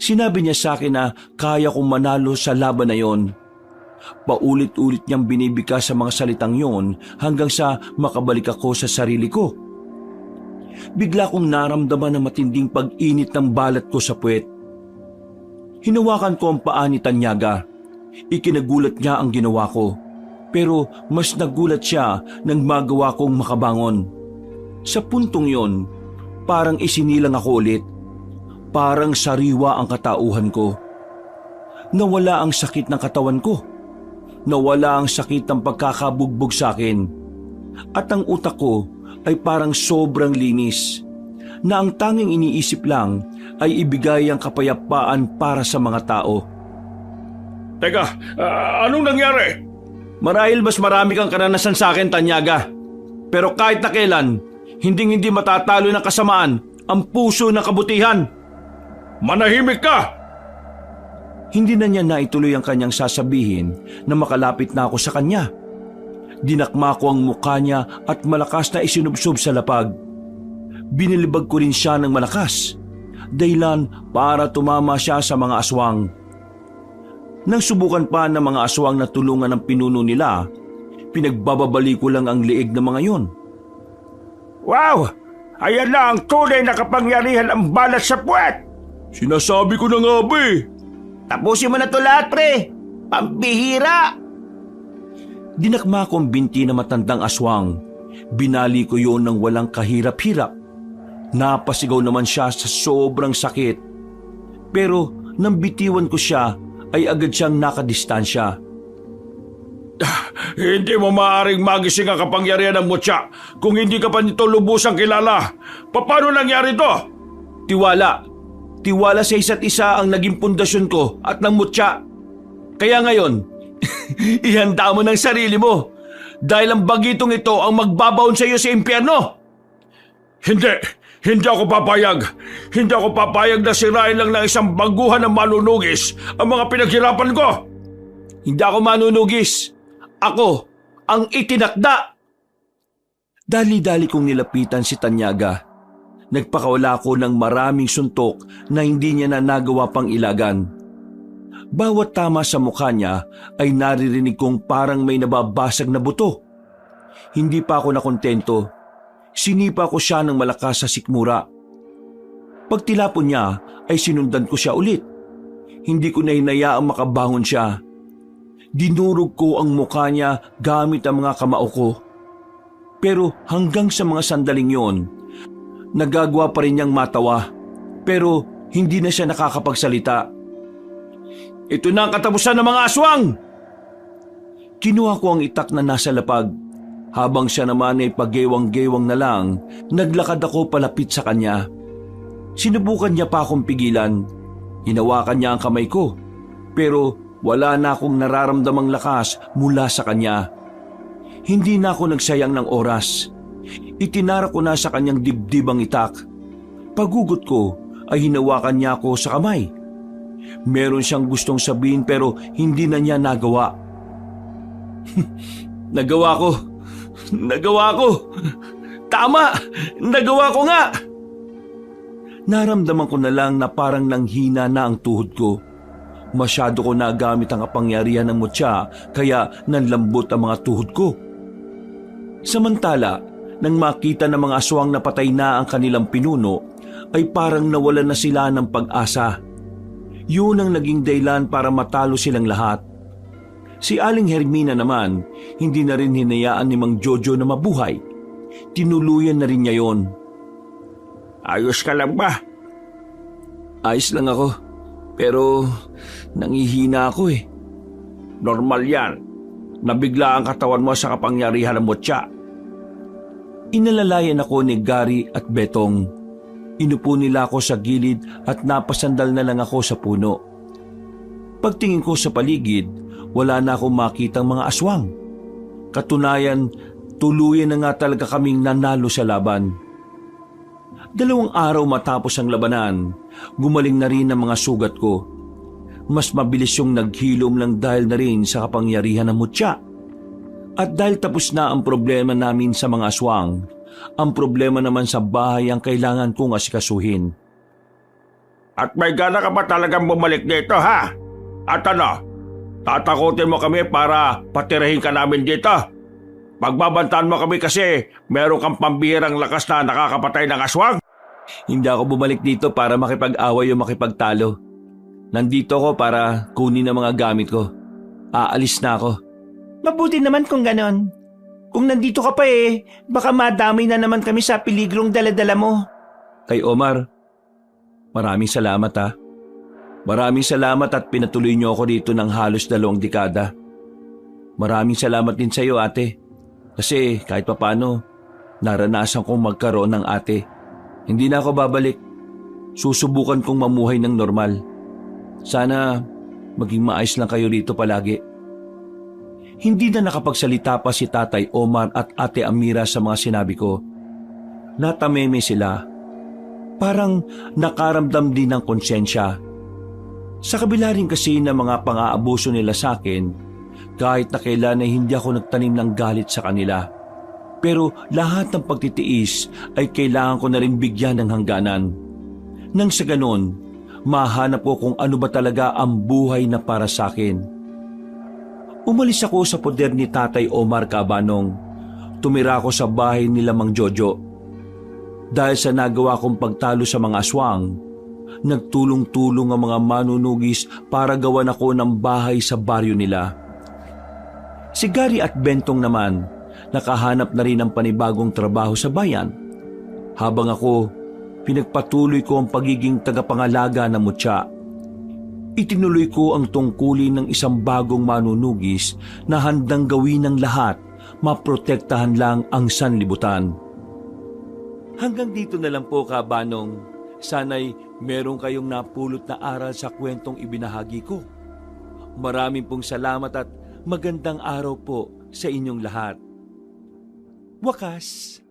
Sinabi niya sa akin na kaya kong manalo sa laban na yon. Paulit-ulit niyang binibigka sa mga salitang yon hanggang sa makabalik ako sa sarili ko. Bigla kong naramdaman ang matinding pag-init ng balat ko sa puwet. Hinawakan ko ang paa ni Tanyaga. Ikinagulat niya ang ginawa ko, pero mas nagulat siya nang magawa kong makabangon. Sa puntong yon, parang isinilang ako ulit. Parang sariwa ang katauhan ko. Nawala ang sakit ng katawan ko. Nawala ang sakit ng pagkakabugbog sa akin. At ang utak ko ay parang sobrang linis, na ang tanging iniisip lang ay ibigay ang kapayapaan para sa mga tao. Teka, anong nangyari? Marahil mas marami kang karanasan sa akin, Tanyaga. Pero kahit na kailan, hinding-hindi matatalo ng kasamaan ang puso ng kabutihan. Manahimik ka! Hindi na niya naituloy ang kanyang sasabihin na makalapit na ako sa kanya. Dinakma ko ang mukha niya at malakas na isinubsob sa lapag. Binilibag ko rin siya ng malakas, dahilan para tumama siya sa mga aswang. Nang subukan pa ng mga aswang na tulungan ng pinuno nila, pinagbababali ko lang ang liig ng mga yon. Wow! Ayan na ang tunay na kapangyarihan ng balat sa puwet! Sinasabi ko na nga ba eh. Tapusin mo na to lahat, pre! Pambihira! Dinakma ko ang binti na matandang aswang. Binali ko yon ng walang kahirap-hirap. Napasigaw naman siya sa sobrang sakit. Pero nang bitiwan ko siya, ay agad siyang nakadistansya. Hindi mo maaaring magising ang kapangyarihan ng mutya kung hindi ka pa nito lubusang kilala. Paano nangyari to? Tiwala. Tiwala sa isa't isa ang naging pundasyon ko at ng mutya. Kaya ngayon, ihanda mo ng sarili mo dahil ang bagitong ito ang magbabaon sa iyo sa impyerno. Hindi ako papayag. Hindi ako papayag na sirain lang ng isang baguhan ng manunugis ang mga pinaghirapan ko. Hindi ako manunugis. Ako ang itinakda. Dali-dali kong nilapitan si Tanyaga. Nagpakawala ako ng maraming suntok na hindi niya na nagawa pang ilagan. Bawat tama sa mukha niya ay naririnig kong parang may nababasag na buto. Hindi pa ako nakontento. Sinipa ko siya ng malakas sa sikmura. Pagtilapon niya ay sinundan ko siya ulit. Hindi ko na hinayaang makabangon siya. Dinurog ko ang mukha niya gamit ang mga kamao ko. Pero hanggang sa mga sandaling yon, nagagawa pa rin niyang matawa. Pero hindi na siya nakakapagsalita. Ito na ang katapusan ng mga aswang! Kinuha ko ang itak na nasa lapag. Habang siya naman ay paggewang-gewang na lang, naglakad ako palapit sa kanya. Sinubukan niya pa akong pigilan. Hinawakan niya ang kamay ko. Pero wala na akong nararamdamang lakas mula sa kanya. Hindi na ako nagsayang ng oras. Itinara ko na sa kanyang dibdib ang itak. Pagugot ko ay hinawakan niya ako sa kamay. Meron siyang gustong sabihin pero hindi na niya nagawa. Nagawa ko! Tama! Nagawa ko nga! Naramdaman ko na lang na parang nanghina na ang tuhod ko. Masyado ko nagamit ang kapangyarihan ng mutya kaya nanlambot ang mga tuhod ko. Samantala, nang makita ng mga aswang na patay na ang kanilang pinuno, ay parang nawalan na sila ng pag-asa. Yun ang naging dahilan para matalo silang lahat. Si Aling Hermina naman, hindi na rin hinayaan ni Mang Jojo na mabuhay. Tinuluyan na rin niya yon. Ayos ka lang ba? Ayos lang ako, pero nangihina ako eh. Normal yan. Nabigla ang katawan mo sa kapangyarihan ng mutya. Inalalayan ako ni Gary at Betong. Inupo nila ako sa gilid at napasandal na lang ako sa puno. Pagtingin ko sa paligid, wala na akong makitang mga aswang. Katunayan, tuluyan na nga talaga kaming nanalo sa laban. 2 araw matapos ang labanan, gumaling na rin ang mga sugat ko. Mas mabilis yung naghilom lang dahil na rin sa kapangyarihan ng mutya. At dahil tapos na ang problema namin sa mga aswang, ang problema naman sa bahay ang kailangan kong asikasuhin. At may gana ka ba talagang bumalik dito, ha? At ano? Tatakutin mo kami para patirahin ka namin dito? Pagbabantaan mo kami kasi meron kang pambihirang lakas na nakakapatay ng aswang? Hindi ako bumalik dito para makipag-away o makipagtalo. Nandito ako para kunin ang mga gamit ko. Aalis na ako. Mabuti naman kung ganon. Kung nandito ka pa baka madamay na naman kami sa peligrong daladala mo. Kay Omar, maraming salamat ha. Maraming salamat at pinatuloy niyo ako dito ng halos 2 dekada. Maraming salamat din sa iyo, ate. Kasi kahit papano, naranasan kong magkaroon ng ate. Hindi na ako babalik. Susubukan kong mamuhay ng normal. Sana maging maayos lang kayo rito palagi. Hindi na nakapagsalita pa si Tatay Omar at Ate Amira sa mga sinabi ko. Natameme sila. Parang nakaramdam din ng konsensya. Sa kabila rin kasi ng mga pang-aabuso nila sa akin, kahit na kailan ay hindi ako nagtanim ng galit sa kanila. Pero lahat ng pagtitiis ay kailangan ko na rin bigyan ng hangganan. Nang sa ganon, mahanap ko kung ano ba talaga ang buhay na para sa akin. Umalis ako sa poder ni Tatay Omar Cabanong. Tumira ako sa bahay nila Mang Jojo. Dahil sa nagawa kong pagtalo sa mga aswang, nagtulong-tulong ang mga manunugis para gawan ako ng bahay sa baryo nila. Si Gary at Bentong naman, nakahanap na rin ng panibagong trabaho sa bayan. Habang ako, pinagpatuloy ko ang pagiging tagapangalaga ng mutya. Itinuloy ko ang tungkulin ng isang bagong manunugis na handang gawin ng lahat, maprotektahan lang ang sanlibutan. Hanggang dito na lang po, Kabanong. Sana'y meron kayong napulot na aral sa kwentong ibinahagi ko. Maraming pong salamat at magandang araw po sa inyong lahat. Wakas.